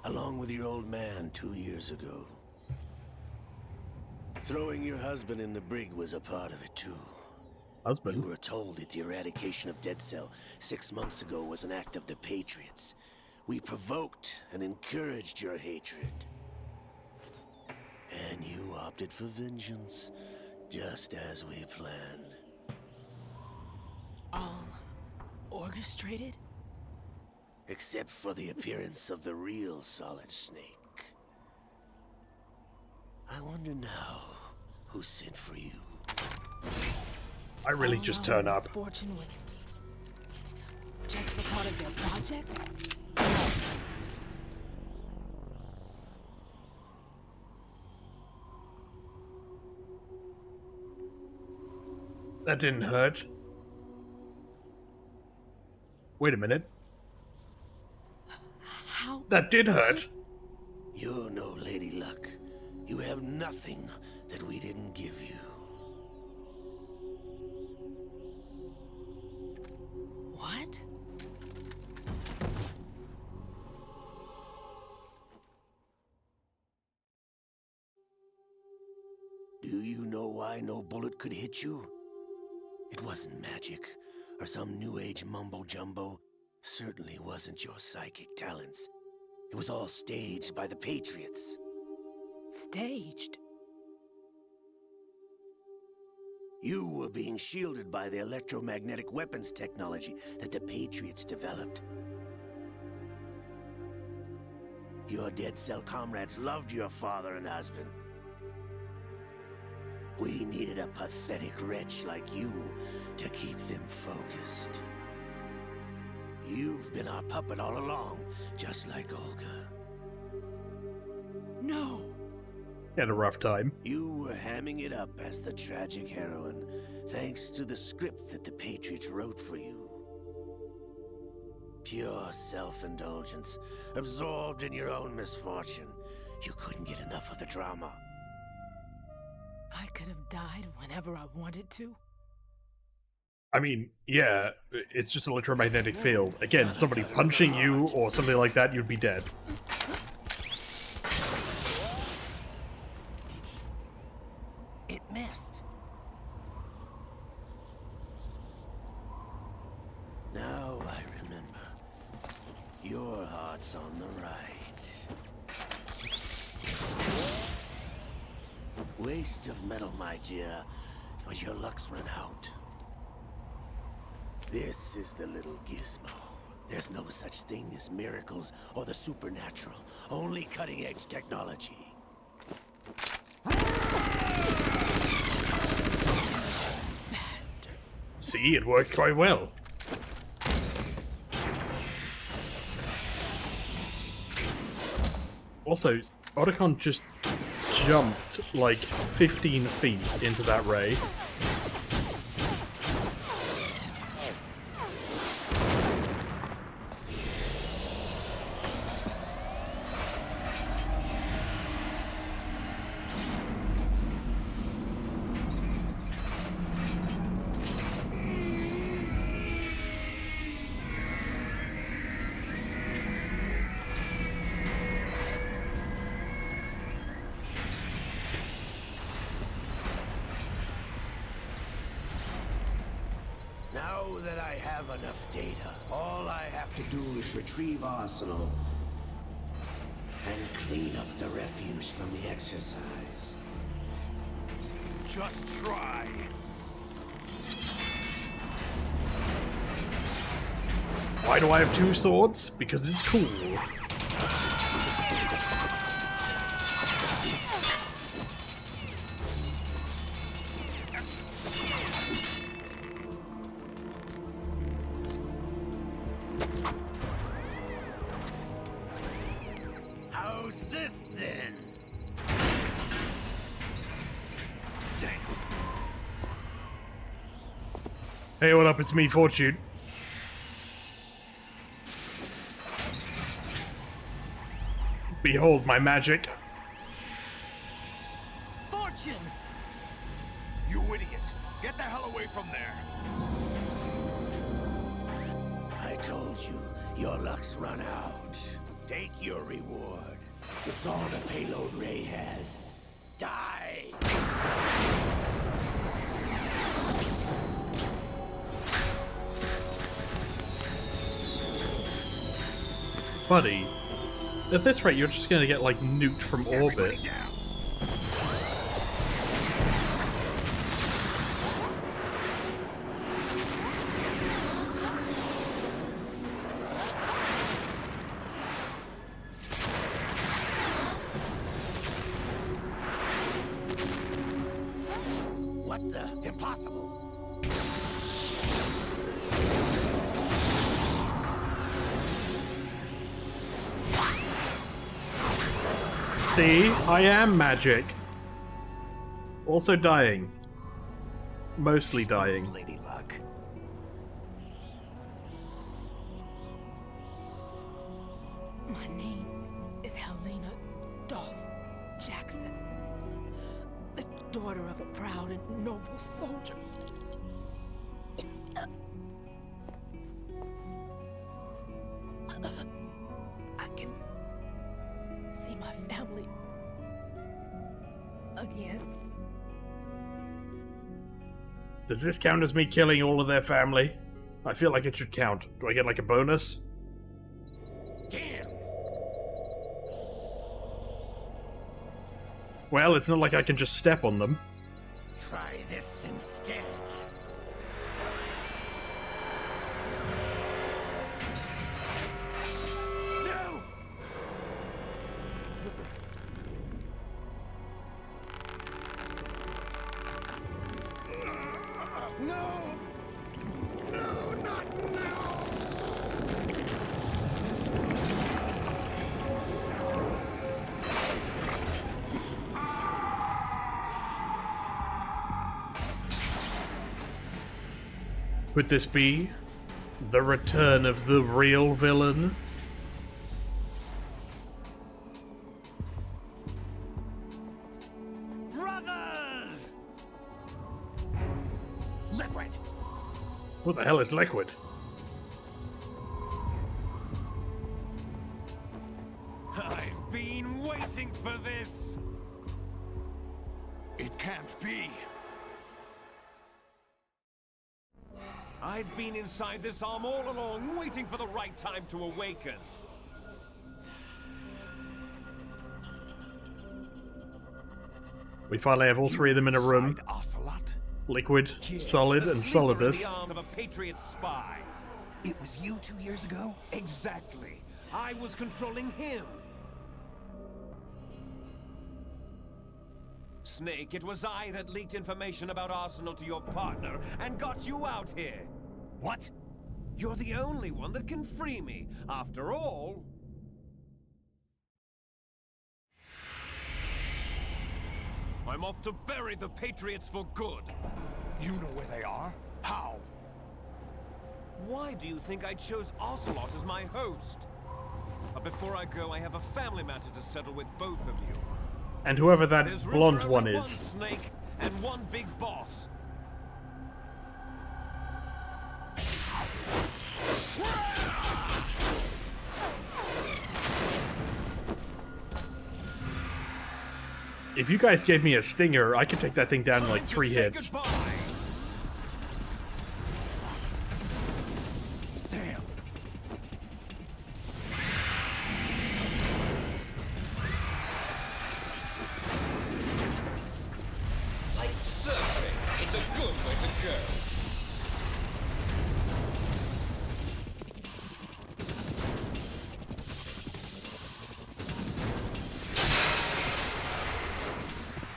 along with your old man 2 years ago. Throwing your husband in the brig was a part of it too. Husband? You were told that the eradication of Dead Cell 6 months ago was an act of the Patriots. We provoked and encouraged your hatred. And you opted for vengeance, just as we planned. All orchestrated? Except for the appearance of the real Solid Snake. I wonder now who sent for you. I really just turn up. Fortune was just a part of their project? That didn't hurt. Wait a minute. How? That did hurt. You're no Lady Luck. You have nothing that we didn't give you. What? Do you know why no bullet could hit you? It wasn't magic, or some new age mumbo-jumbo. Certainly wasn't your psychic talents. It was all staged by the Patriots. Staged? You were being shielded by the electromagnetic weapons technology that the Patriots developed. Your Dead Cell comrades loved your father and husband. We needed a pathetic wretch like you to keep them focused. You've been our puppet all along, just like Olga. No! Had a rough time. You were hamming it up as the tragic heroine, thanks to the script that the Patriots wrote for you. Pure self-indulgence, absorbed in your own misfortune. You couldn't get enough of the drama. I could have died whenever I wanted to. I mean, yeah, it's just an electromagnetic field. Again, somebody punching you or something like that, you'd be dead. It missed. Now I remember. Your heart's on the right. Waste of metal, my dear, when your luck's run out. This is the little gizmo. There's no such thing as miracles or the supernatural. Only cutting-edge technology. See, it worked quite well. Also, Otacon just jumped like 15 feet into that ray. Now that I have enough data, all I have to do is retrieve Arsenal and clean up the refuse from the exercise. Just try. Why do I have two swords? Because it's cool. How's this then? Damn. Hey, what up? It's me, Fortune. Behold my magic. Fortune! You idiot! Get the hell away from there! I told you, your luck's run out. Take your reward. It's all the payload Ray has. Die! Buddy, at this rate, you're just gonna get, like, nuked from orbit. What the? Impossible! See? I am magic. Also dying. Mostly dying. Lady Luck. My name is Helena Dolph Jackson, the daughter of a proud and noble soldier. I can see my family again. Does this count as me killing all of their family? I feel like it should count. Do I get, like, a bonus? Damn! Well, it's not like I can just step on them. Try this instead. No! No! No, not now! Would this be the return of the real villain? Brothers! Liquid! What the hell is Liquid? I've been waiting for this! It can't be. I've been inside this arm all along, waiting for the right time to awaken. We finally have all three of them in a room. Ocelot? Liquid, Solid, and Solidus. The arm of a Patriot spy. It was you 2 years ago? Exactly. I was controlling him. Snake, it was I that leaked information about Arsenal to your partner and got you out here. What? You're the only one that can free me. After all... I'm off to bury the Patriots for good. You know where they are? How? Why do you think I chose Ocelot as my host? But before I go, I have a family matter to settle with both of you. And whoever that There's blonde room for one only is. One snake and one big boss. If you guys gave me a stinger, I could take that thing down in like 3 hits. Damn. Like surfing, it's a good way to go.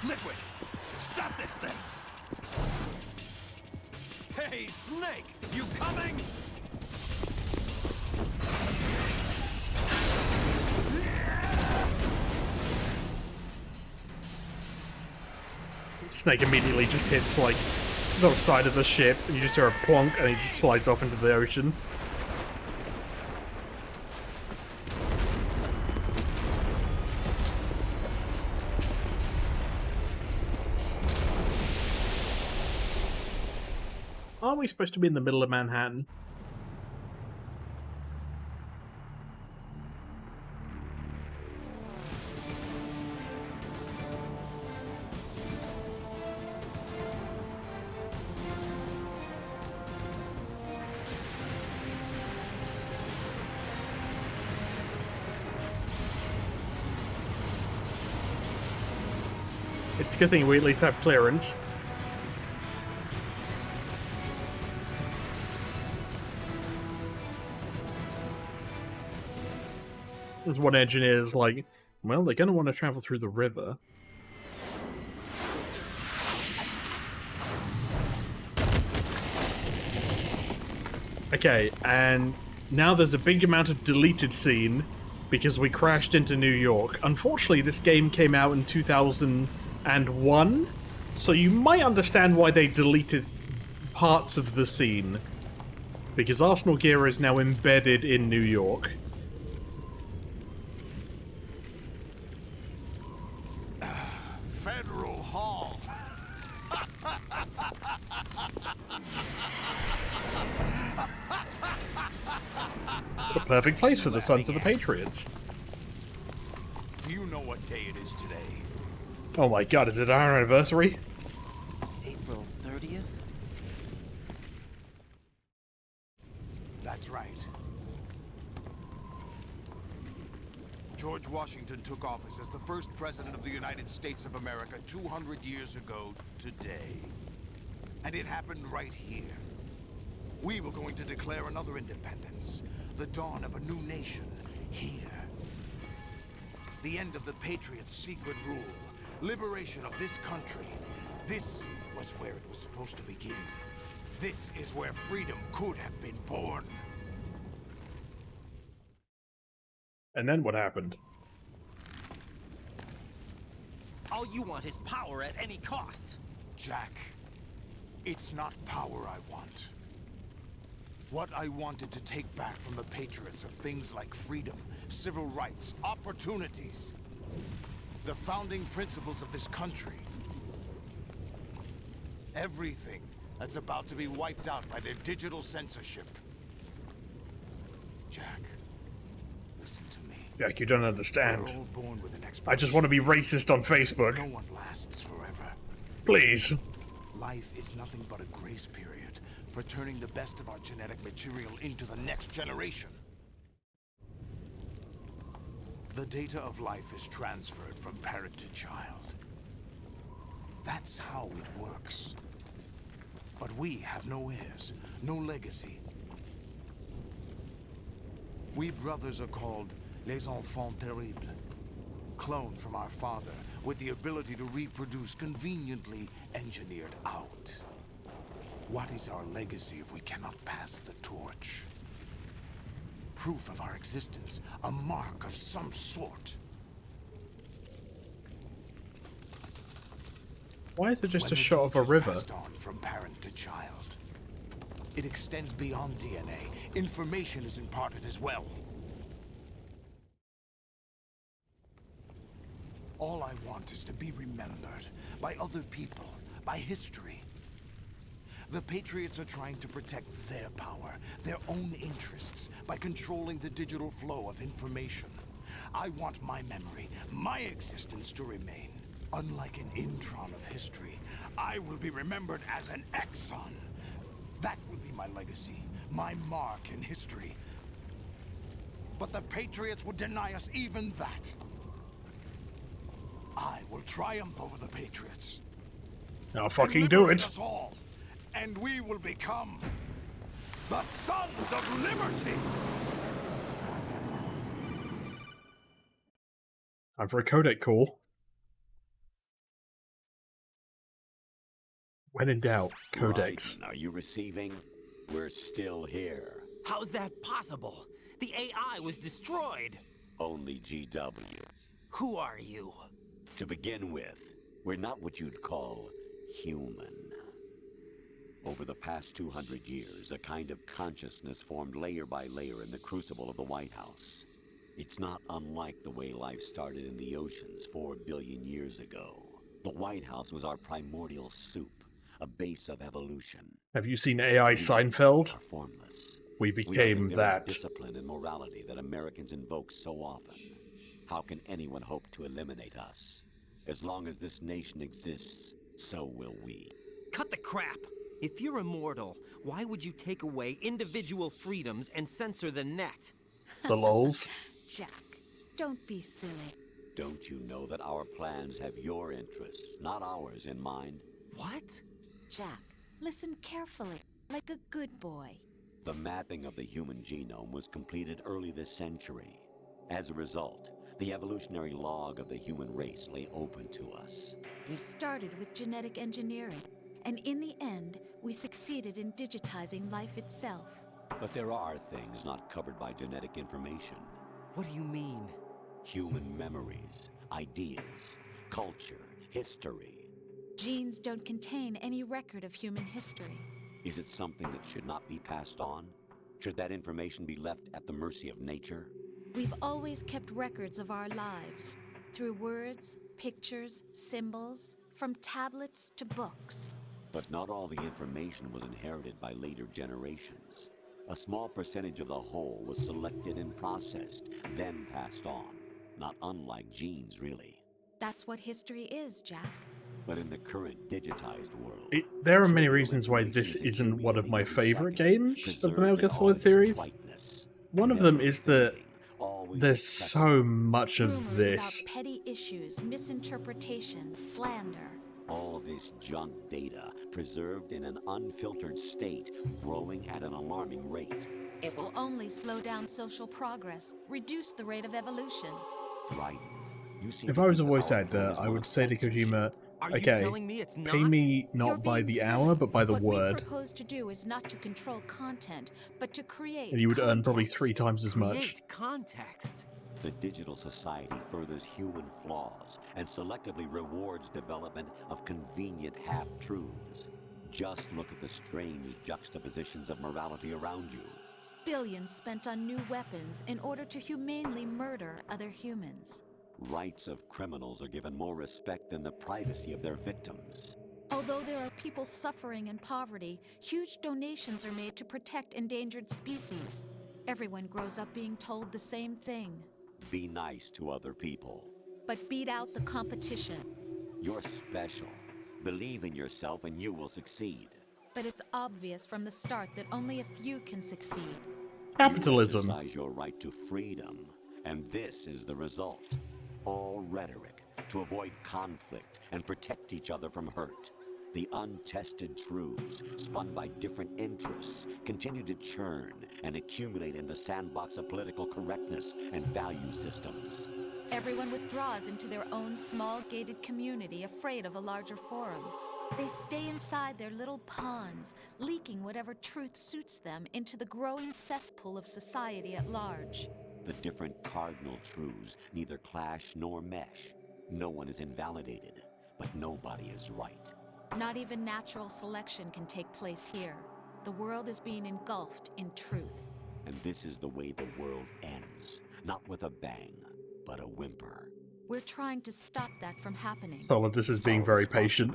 Liquid! Stop this thing! Hey, Snake! You coming? Snake immediately just hits like the side of the ship, and you just hear a plonk, and he just slides off into the ocean. Aren't we supposed to be in the middle of Manhattan? It's a good thing we at least have clearance. There's one engineer's like, well, they're going to want to travel through the river. Okay, and now there's a big amount of deleted scene because we crashed into New York. Unfortunately, this game came out in 2001, so you might understand why they deleted parts of the scene. Because Arsenal gear is now embedded in New York. Federal Hall. The perfect place for the Sons of the Patriots. Do you know what day it is today? Oh my god, is it our anniversary? April 30th? That's right. George Washington took office as the first president of the United States of America 200 years ago today. And it happened right here. We were going to declare another independence, the dawn of a new nation here. The end of the Patriots' secret rule, liberation of this country. This was where it was supposed to begin. This is where freedom could have been born. And then what happened? All you want is power at any cost. Jack, it's not power I want. What I wanted to take back from the Patriots are things like freedom, civil rights, opportunities. The founding principles of this country. Everything that's about to be wiped out by their digital censorship. Jack, listen to me. Jack, you don't understand. We're all born with an I just want to be racist on Facebook. No one lasts forever. Please. Life is nothing but a grace period for turning the best of our genetic material into the next generation. The data of life is transferred from parent to child. That's how it works. But we have no heirs, no legacy. We brothers are called les enfants terribles. Cloned from our father, with the ability to reproduce conveniently engineered out. What is our legacy if we cannot pass the torch? Proof of our existence, a mark of some sort. Why is it just When a the shot of a torch is river? passed on from parent to child. It extends beyond DNA. Information is imparted as well. All I want is to be remembered by other people, by history. The Patriots are trying to protect their power, their own interests, by controlling the digital flow of information. I want my memory, my existence to remain. Unlike an intron of history, I will be remembered as an exon. That will be my legacy, my mark in history. But the Patriots would deny us even that. I will triumph over the Patriots. I'll fucking do it. Us all, and we will become the Sons of Liberty. Time for a codec call. When in doubt, codecs. Right. Are you receiving? We're still here. How's that possible? The AI was destroyed. Only GW. Who are you? To begin with, we're not what you'd call human. Over the past 200 years, a kind of consciousness formed layer by layer in the crucible of the White House. It's not unlike the way life started in the oceans 4 billion years ago. The White House was our primordial soup, a base of evolution. Have you seen AI Seinfeld? Formless. We became that. Discipline and morality that Americans invoke so often. How can anyone hope to eliminate us? As long as this nation exists, so will we. Cut the crap! If you're immortal, why would you take away individual freedoms and censor the net? The lols. Jack, don't be silly. Don't you know that our plans have your interests, not ours, in mind? What? Jack, listen carefully, like a good boy. The mapping of the human genome was completed early this century. As a result, the evolutionary log of the human race lay open to us. We started with genetic engineering, and in the end, we succeeded in digitizing life itself. But there are things not covered by genetic information. What do you mean? Human memories, ideas, culture, history. Genes don't contain any record of human history. Is it something that should not be passed on? Should that information be left at the mercy of nature? We've always kept records of our lives, through words, pictures, symbols, from tablets to books. But not all the information was inherited by later generations. A small percentage of the whole was selected and processed, then passed on. Not unlike genes, really. That's what history is, Jack. But in the current digitized world... There are many reasons why this isn't one of my favorite games of the Metal Gear Solid series. One of them is that there's so much of this. About petty issues, misinterpretation, slander. All this junk data, preserved in an unfiltered state, growing at an alarming rate. It will only slow down social progress, reduce the rate of evolution. Right. If I was a voice actor, I would say to Kojima, okay, pay me not by the hour, but by the word. What we propose to do is not to control content, but to create and you would earn probably context. 3 times as much. Create context. The digital society furthers human flaws and selectively rewards development of convenient half-truths. Just look at the strange juxtapositions of morality around you. Billions spent on new weapons in order to humanely murder other humans. Rights of criminals are given more respect than the privacy of their victims. Although there are people suffering in poverty, huge donations are made to protect endangered species. Everyone grows up being told the same thing. Be nice to other people. But beat out the competition. You're special. Believe in yourself and you will succeed. But it's obvious from the start that only a few can succeed. Capitalism. You exercise your right to freedom, and this is the result. All rhetoric to avoid conflict and protect each other from hurt. The untested truths, spun by different interests, continue to churn and accumulate in the sandbox of political correctness and value systems. Everyone withdraws into their own small gated community, afraid of a larger forum. They stay inside their little ponds, leaking whatever truth suits them into the growing cesspool of society at large. The different cardinal truths neither clash nor mesh. No one is invalidated, but nobody is right. Not even natural selection can take place here. The world is being engulfed in truth. And this is the way the world ends. Not with a bang, but a whimper. We're trying to stop that from happening. Solidus is being very patient.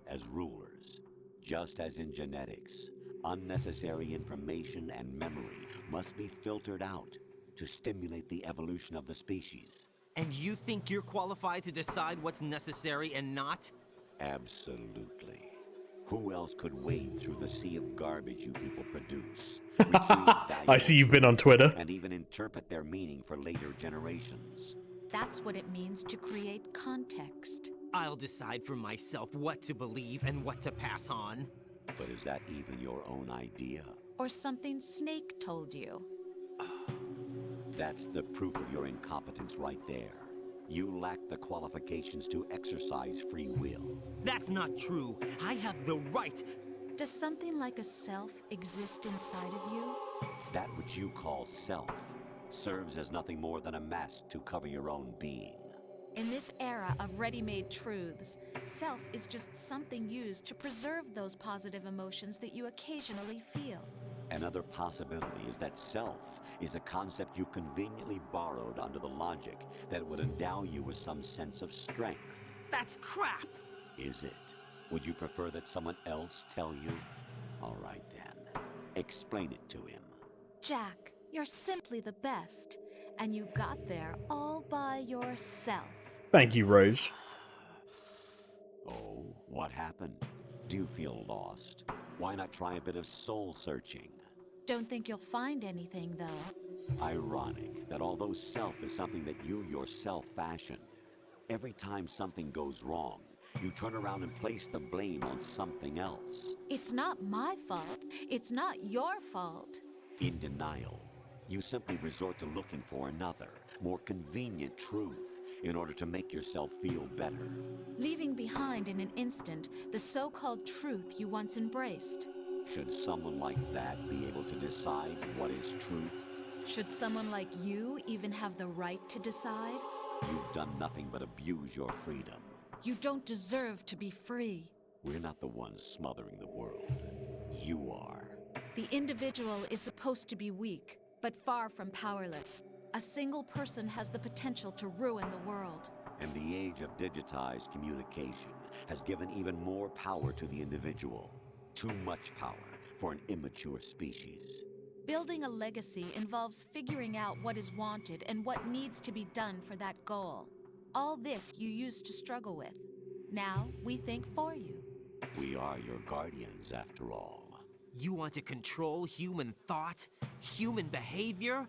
As rulers, just as in genetics, unnecessary information and memory must be filtered out to stimulate the evolution of the species. And you think you're qualified to decide what's necessary and not? Absolutely. Who else could wade through the sea of garbage you people produce? I see you've been on Twitter. And even interpret their meaning for later generations. That's what it means to create context. I'll decide for myself what to believe and what to pass on. But is that even your own idea? Or something Snake told you? That's the proof of your incompetence right there. You lack the qualifications to exercise free will. That's not true. I have the right. Does something like a self exist inside of you? That which you call self serves as nothing more than a mask to cover your own being. In this era of ready-made truths, self is just something used to preserve those positive emotions that you occasionally feel. Another possibility is that self is a concept you conveniently borrowed under the logic that would endow you with some sense of strength. That's crap! Is it? Would you prefer that someone else tell you? All right then. Explain it to him. Jack, you're simply the best, and you got there all by yourself. Thank you, Rose. Oh, what happened? Do you feel lost? Why not try a bit of soul searching? Don't think you'll find anything, though. Ironic that although self is something that you yourself fashioned, every time something goes wrong, you turn around and place the blame on something else. It's not my fault. It's not your fault. In denial, you simply resort to looking for another, more convenient truth in order to make yourself feel better. Leaving behind in an instant the so-called truth you once embraced. Should someone like that be able to decide what is truth? Should someone like you even have the right to decide? You've done nothing but abuse your freedom. You don't deserve to be free. We're not the ones smothering the world. You are. The individual is supposed to be weak, but far from powerless. A single person has the potential to ruin the world. And the age of digitized communication has given even more power to the individual. Too much power for an immature species. Building a legacy involves figuring out what is wanted and what needs to be done for that goal. All this you used to struggle with. Now we think for you. We are your guardians, after all. You want to control human thought? Human behavior?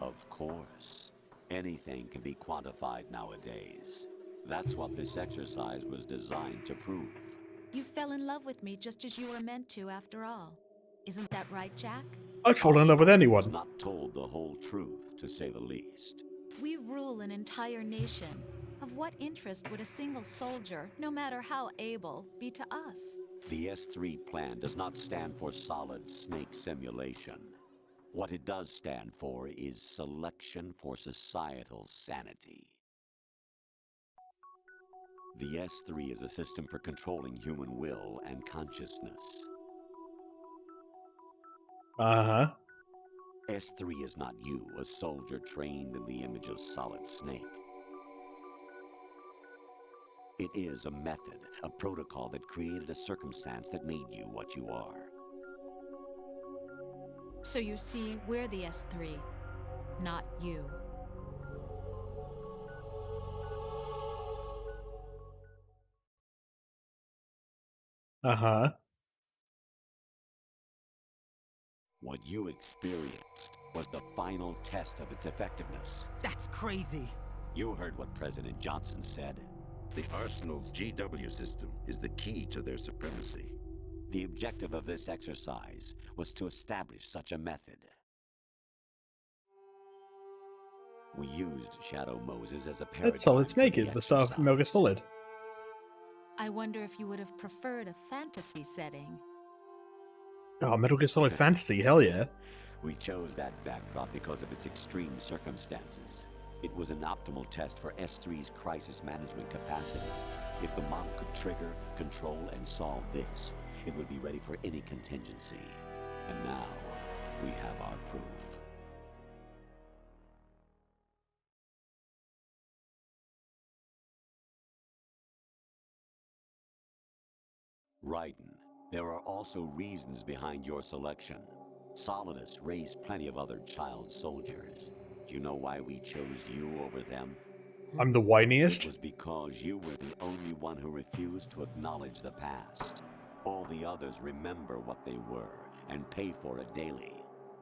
Of course. Anything can be quantified nowadays. That's what this exercise was designed to prove. You fell in love with me just as you were meant to, after all. Isn't that right, Jack? I'd fall in love with anyone. Not told the whole truth, to say the least. We rule an entire nation. Of what interest would a single soldier, no matter how able, be to us? The S3 plan does not stand for solid snake simulation. What it does stand for is selection for societal sanity. The S3 is a system for controlling human will and consciousness. Uh-huh. S3 is not you, a soldier trained in the image of Solid Snake. It is a method, a protocol that created a circumstance that made you what you are. So you see, we're the S3, not you. Uh-huh. What you experienced was the final test of its effectiveness. That's crazy. You heard what President Johnson said. The Arsenal's GW system is the key to their supremacy. The objective of this exercise was to establish such a method. We used Shadow Moses as a paradigm. That's Solid Snake, for is the star of Metal Gear Solid. I wonder if you would have preferred a fantasy setting. Oh, Metal Gear Solid Fantasy, hell yeah. We chose that backdrop because of its extreme circumstances. It was an optimal test for S3's crisis management capacity. If the model could trigger, control, and solve this, it would be ready for any contingency. And now, we have our proof. Raiden, there are also reasons behind your selection. Solidus raised plenty of other child soldiers. Do you know why we chose you over them? I'm the whiniest. It was because you were the only one who refused to acknowledge the past. All the others remember what they were and pay for it daily.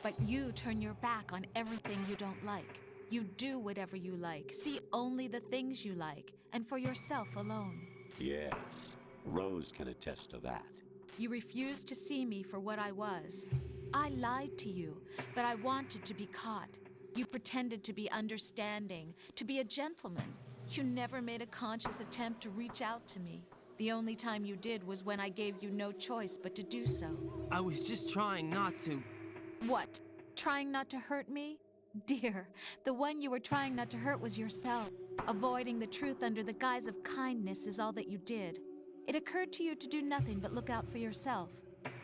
But you turn your back on everything you don't like. You do whatever you like, see only the things you like, and for yourself alone. Yes, Rose can attest to that. You refused to see me for what I was. I lied to you, but I wanted to be caught. You pretended to be understanding, to be a gentleman. You never made a conscious attempt to reach out to me. The only time you did was when I gave you no choice but to do so. I was just trying not to... What? Trying not to hurt me? Dear, the one you were trying not to hurt was yourself. Avoiding the truth under the guise of kindness is all that you did. It occurred to you to do nothing but look out for yourself.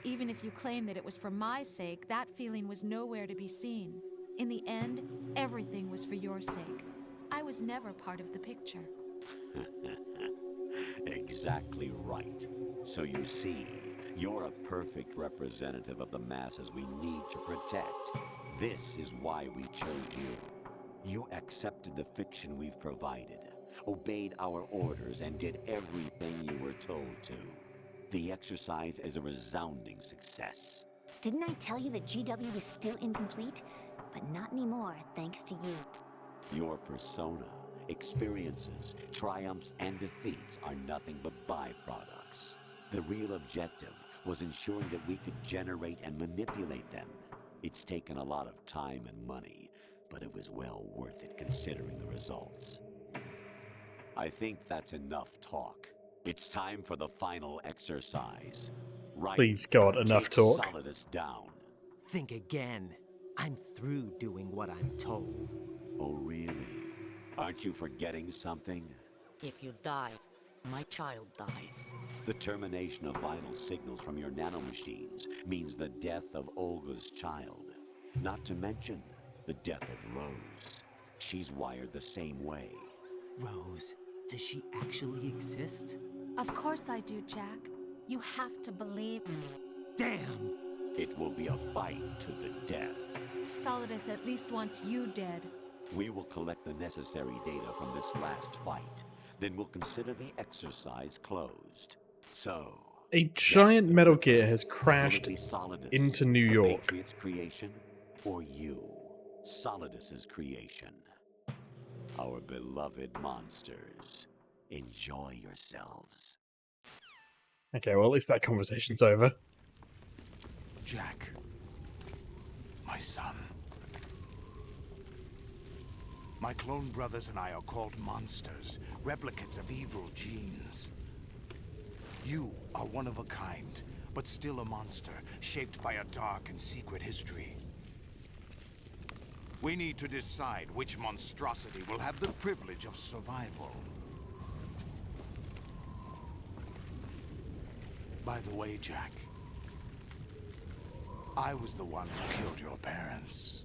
Even if you claim that it was for my sake, that feeling was nowhere to be seen. In the end, everything was for your sake. I was never part of the picture. Exactly right. So you see, you're a perfect representative of the masses we need to protect. This is why we chose you. You accepted the fiction we've provided, obeyed our orders, and did everything you were told to. The exercise is a resounding success. Didn't I tell you that GW was still incomplete? But not anymore, thanks to you. Your persona, experiences, triumphs, and defeats are nothing but byproducts. The real objective was ensuring that we could generate and manipulate them. It's taken a lot of time and money, but it was well worth it considering the results. I think that's enough talk. It's time for the final exercise. Right. Please, God, enough talk. Solidus down. Think again. I'm through doing what I'm told. Oh, really? Aren't you forgetting something? If you die, my child dies. The termination of vital signals from your nanomachines means the death of Olga's child. Not to mention the death of Rose. She's wired the same way. Rose, does she actually exist? Of course I do, Jack. You have to believe me. Damn! It will be a fight to the death. Solidus at least wants you dead. We will collect the necessary data from this last fight. Then we'll consider the exercise closed. So... A giant Metal Gear has crashed into New York. Patriot's creation, or you, Solidus's creation. Our beloved monsters. Enjoy yourselves. Okay, well, at least that conversation's over. Jack, my son. My clone brothers and I are called monsters, replicates of evil genes. You are one of a kind, but still a monster, shaped by a dark and secret history. We need to decide which monstrosity will have the privilege of survival. By the way, Jack, I was the one who killed your parents.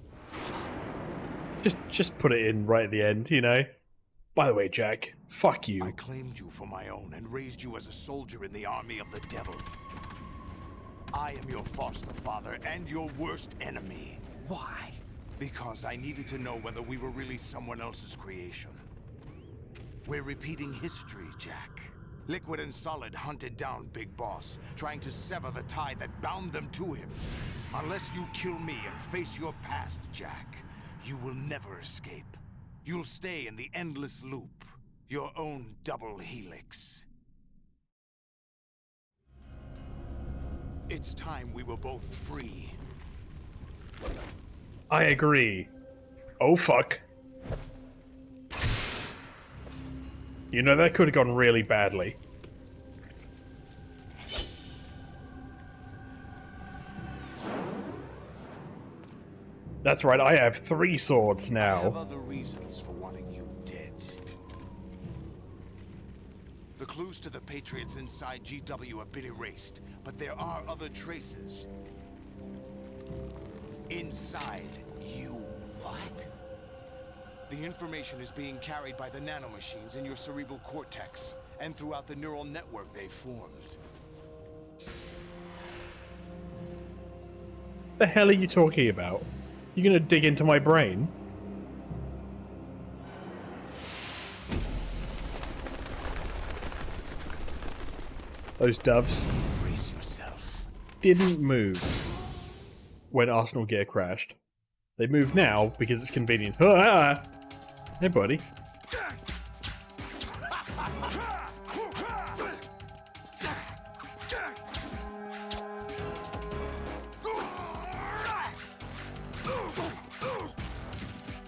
Just put it in right at the end, you know? By the way, Jack, fuck you. I claimed you for my own and raised you as a soldier in the army of the devil. I am your foster father and your worst enemy. Why? Because I needed to know whether we were really someone else's creation. We're repeating history, Jack. Liquid and Solid hunted down Big Boss, trying to sever the tie that bound them to him. Unless you kill me and face your past, Jack, you will never escape. You'll stay in the endless loop, your own double helix. It's time we were both free. I agree. Oh fuck. You know, that could have gone really badly. That's right, I have 3 swords now. I have other reasons for wanting you dead. The clues to the Patriots inside GW have been erased, but there are other traces. Inside you. What? The information is being carried by the nanomachines in your cerebral cortex, and throughout the neural network they've formed. The hell are you talking about? You gonna dig into my brain? Those doves Brace yourself. didn't move when Arsenal gear crashed. They move now because it's convenient. Ah! Hey, buddy.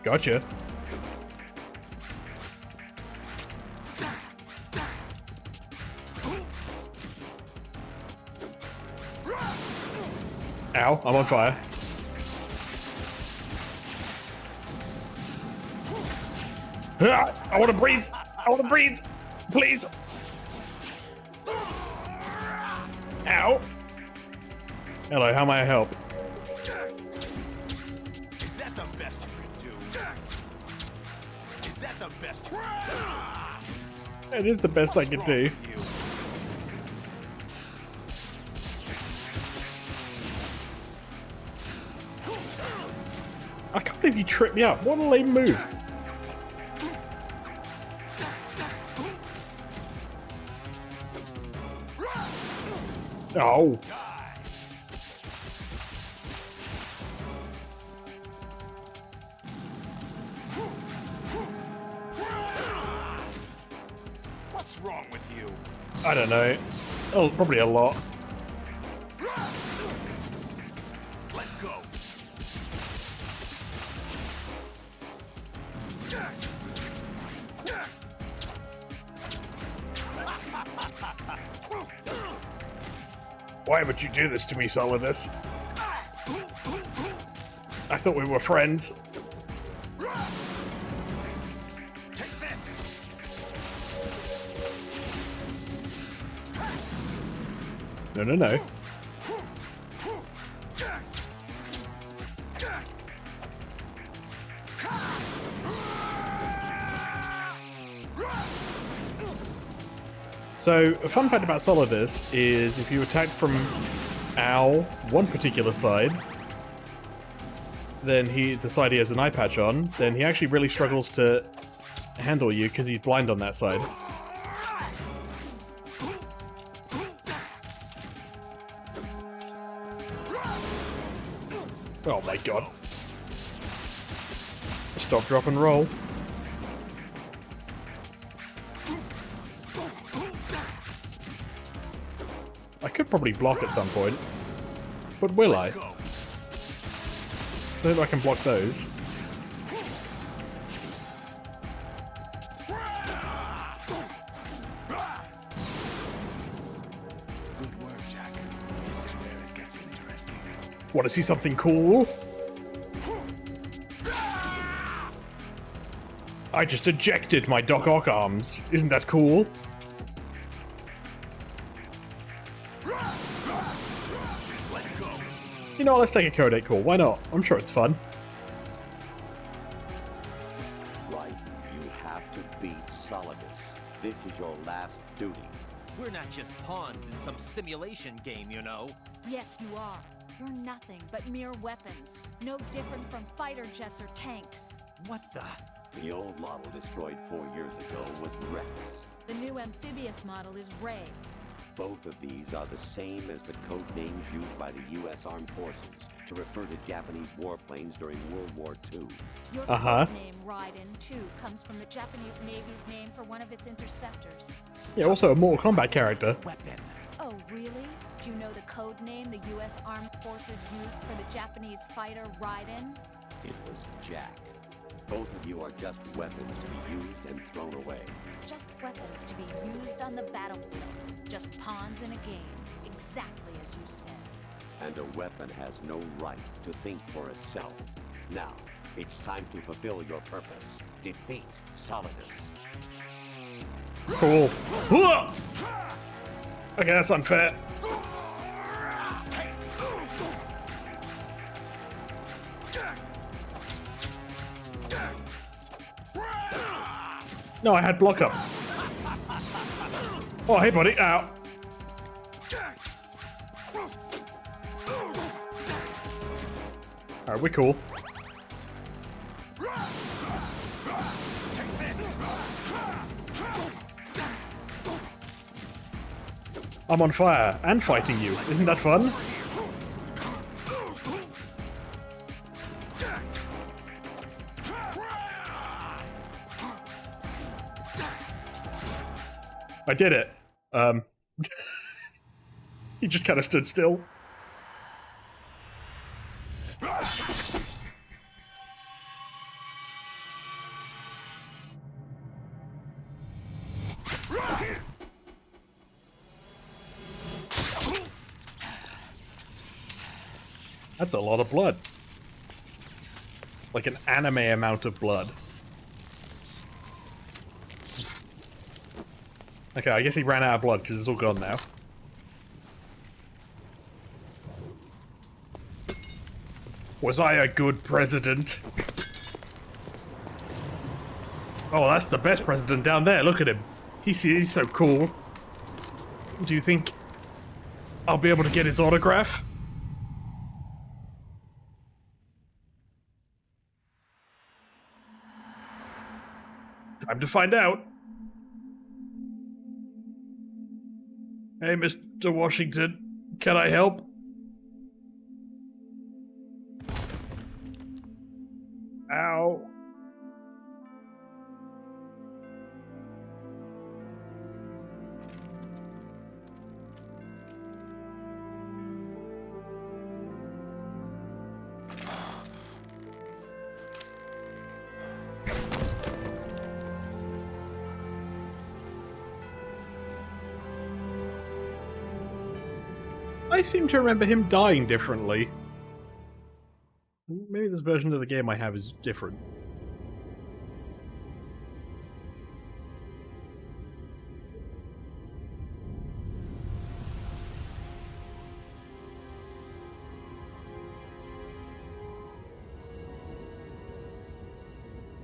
Gotcha. Ow, I'm on fire. Ah, I want to breathe! I want to breathe! Please! Ow! Hello, how may I help? Is that the best you can do? Is that the best you can do? It is the best I can do. I can't believe you tripped me up. What a lame move. Oh. What's wrong with you? I don't know. Oh, probably a lot. Let's go. Why would you do this to me, Solidus? I thought we were friends. Take this. No, no, no. So, a fun fact about Solidus is if you attack from one particular side, then the side he has an eye patch on, then he actually really struggles to handle you because he's blind on that side. Oh my god. Stop, drop, and roll. I could probably block at some point, but will I? I don't know if I can block those. Good work, Jack. This is where it gets interesting. Want to see something cool? I just ejected my Doc Ock arms. Isn't that cool? You know what, let's take a Code 8 call. Why not? I'm sure it's fun. Right. You have to beat Solidus. This is your last duty. We're not just pawns in some simulation game, you know. Yes, you are. You're nothing but mere weapons. No different from fighter jets or tanks. What the? The old model destroyed 4 years ago was Rex. The new amphibious model is Ray. Both of these are the same as the code names used by the U.S. Armed Forces to refer to Japanese warplanes during World War II. Your code name, Raiden, too, comes from the Japanese Navy's name for one of its interceptors. Yeah, also a Mortal Kombat character. Weapon. Oh, really? Do you know the code name the U.S. Armed Forces used for the Japanese fighter Raiden? It was Jack. Both of you are just weapons to be used and thrown away. Just weapons to be used on the battlefield. Just pawns in a game, exactly as you said. And a weapon has no right to think for itself. Now, it's time to fulfill your purpose. Defeat Solidus. Cool. Okay, that's unfair. No, I had block up. Oh, hey, buddy. Ow. Alright, we're cool. I'm on fire and fighting you. Isn't that fun? I did it. He just kind of stood still. That's a lot of blood. Like an anime amount of blood. Okay, I guess he ran out of blood because it's all gone now. Was I a good president? Oh, that's the best president down there. Look at him. He's so cool. Do you think I'll be able to get his autograph? Time to find out. Hey, Mr. Washington, can I help? Ow. I seem to remember him dying differently. Maybe this version of the game I have is different.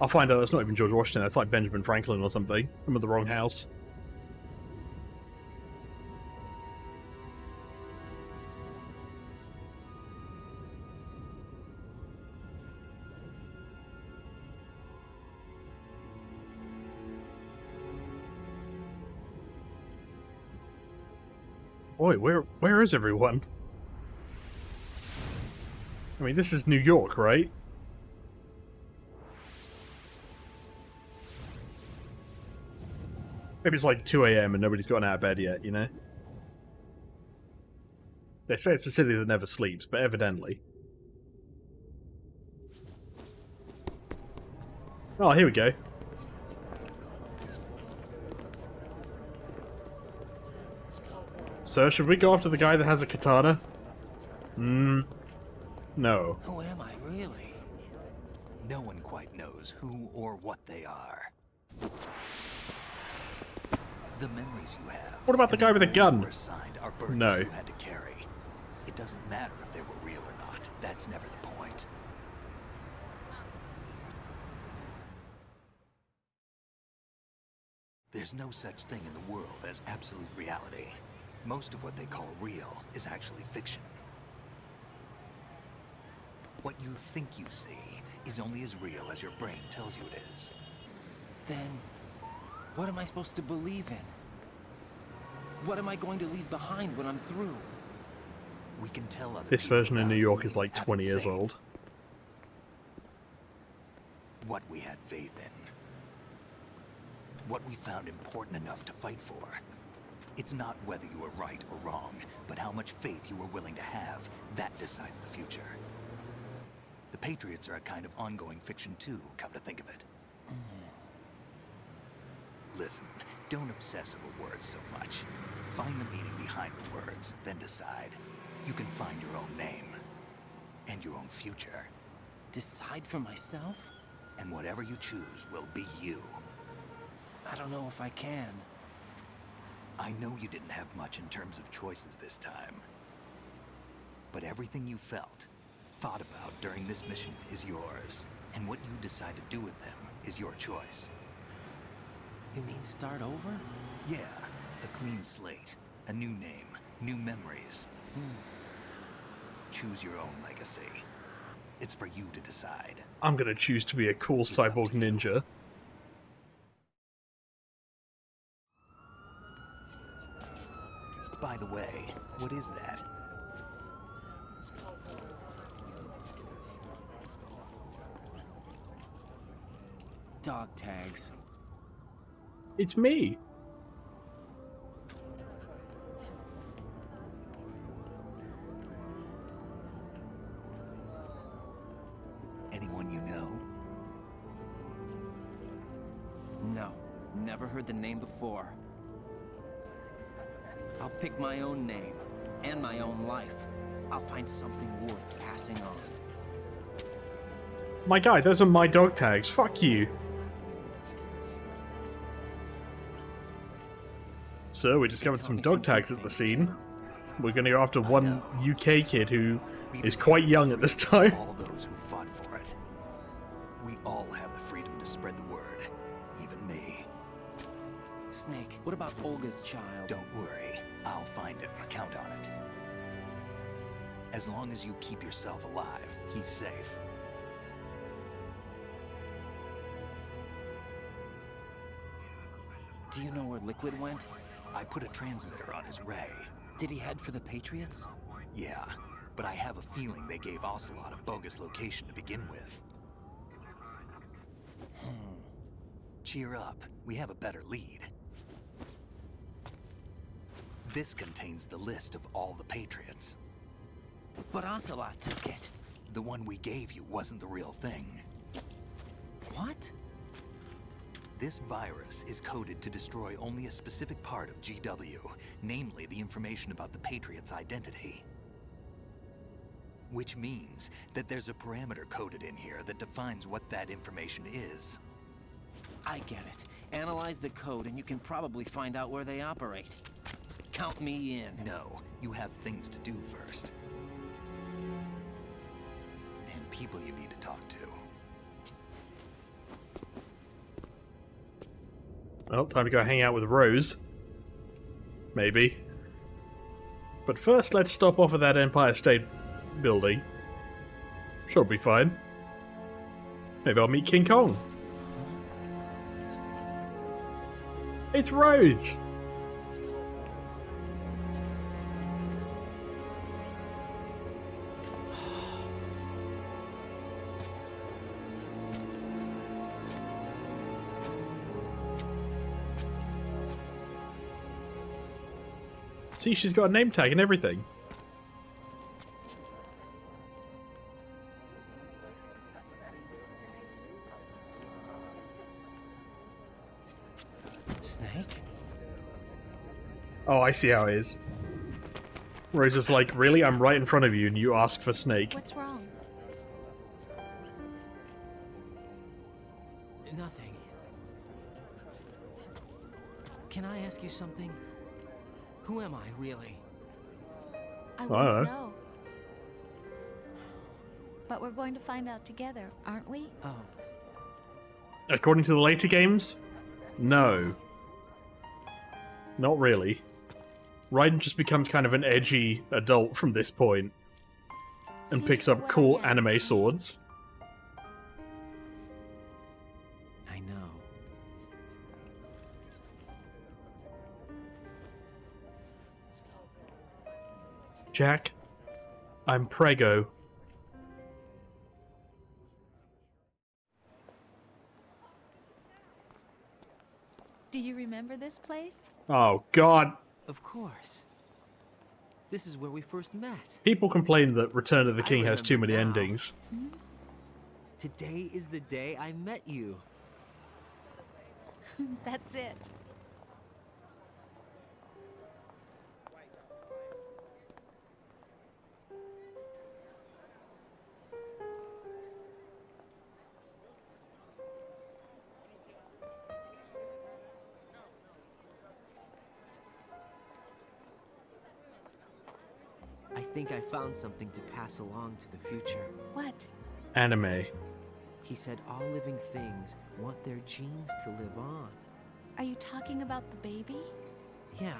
I'll find out that's not even George Washington, that's like Benjamin Franklin or something. I'm at the wrong house. Boy, where is everyone? I mean, this is New York, right? Maybe it's like 2 AM and nobody's gotten out of bed yet, you know? They say it's a city that never sleeps, but evidently. Oh, here we go. So, should we go after the guy that has a katana? No. Who am I, really? No one quite knows who or what they are. The memories you have. What about the guy with a gun? Are burdens No. you had to carry. It doesn't matter if they were real or not. That's never the point. There's no such thing in the world as absolute reality. Most of what they call real is actually fiction. What you think you see is only as real as your brain tells you it is. Then, what am I supposed to believe in? What am I going to leave behind when I'm through? We can tell other This people version in about New it, York is like having 20 years faith. old. What we had faith in. What we found important enough to fight for. It's not whether you were right or wrong, but how much faith you were willing to have. That decides the future. The Patriots are a kind of ongoing fiction too, come to think of it. Listen, don't obsess over words so much. Find the meaning behind the words, then decide. You can find your own name. And your own future. Decide for myself? And whatever you choose will be you. I don't know if I can. I know you didn't have much in terms of choices this time. But everything you felt, thought about during this mission is yours. And what you decide to do with them is your choice. You mean start over? Yeah, a clean slate, a new name, new memories. Choose your own legacy. It's for you to decide. I'm gonna choose to be a cool cyborg ninja. By the way, what is that? Dog tags. It's me. Anyone you know? No, never heard the name before. I'll pick my own name, and my own life. I'll find something worth passing on. My guy, those are my dog tags. Fuck you. So we discovered some dog tags at the scene. We're gonna go after one UK kid who is quite young at this time. All those who fought for it. We all have the freedom to spread the word. Even me. Snake, what about Olga's child? Don't worry. I'll find him. Count on it. As long as you keep yourself alive, he's safe. Do you know where Liquid went? I put a transmitter on his ray. Did he head for the Patriots? Yeah, but I have a feeling they gave Ocelot a bogus location to begin with. Cheer up. We have a better lead. This contains the list of all the Patriots. But Ocelot took it. The one we gave you wasn't the real thing. What? This virus is coded to destroy only a specific part of GW, namely the information about the Patriots' identity. Which means that there's a parameter coded in here that defines what that information is. I get it. Analyze the code and you can probably find out where they operate. Count me in. No, you have things to do first. And people you need to talk to. Well, time to go hang out with Rose. Maybe. But first, let's stop off at that Empire State Building. Sure, it'll be fine. Maybe I'll meet King Kong. It's Rose! See, she's got a name tag and everything. Snake? Oh, I see how it is. Rose is like, really? I'm right in front of you and you ask for Snake. What's wrong? Nothing. Can I ask you something? Who am I, really? I I wouldn't don't know. But we're going to find out together, aren't we? Oh. According to the later games, no. Not really. Raiden just becomes kind of an edgy adult from this point. And picks up cool anime swords. I know. Jack, I'm Prego. Do you remember this place? Oh, God. Of course. This is where we first met. People complain that Return of the King has too many remember now. endings. Today is the day I met you. That's it. I think I found something to pass along to the future. What? Anime. He said all living things want their genes to live on. Are you talking about the baby? Yeah.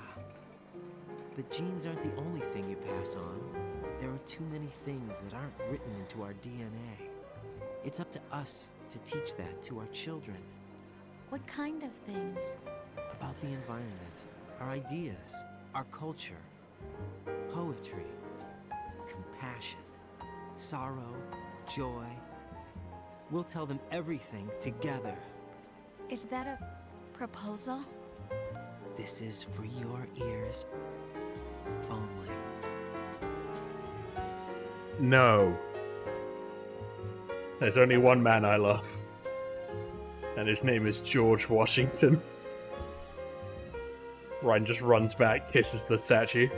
But genes aren't the only thing you pass on. There are too many things that aren't written into our DNA. It's up to us to teach that to our children. What kind of things? About the environment, our ideas, our culture, poetry, compassion, sorrow, joy. We'll tell them everything together. Is that a proposal? This is for your ears only. No. There's only one man I love. And his name is George Washington. Ryan just runs back, kisses the statue.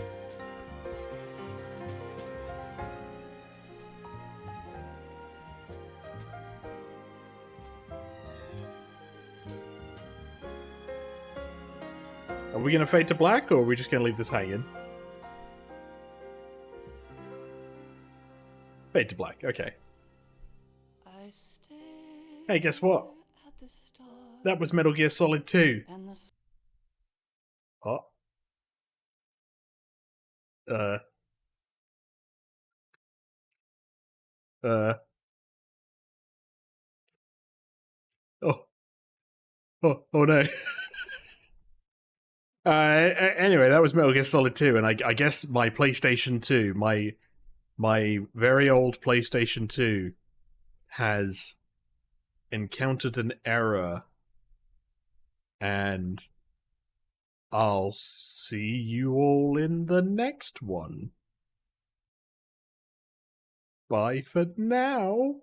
Are we gonna fade to black, or are we just gonna leave this hanging? Fade to black, okay. Hey, guess what? That was Metal Gear Solid 2. Oh. Oh no. Anyway, that was Metal Gear Solid 2, and I guess my PlayStation 2, my very old PlayStation 2, has encountered an error, and I'll see you all in the next one. Bye for now.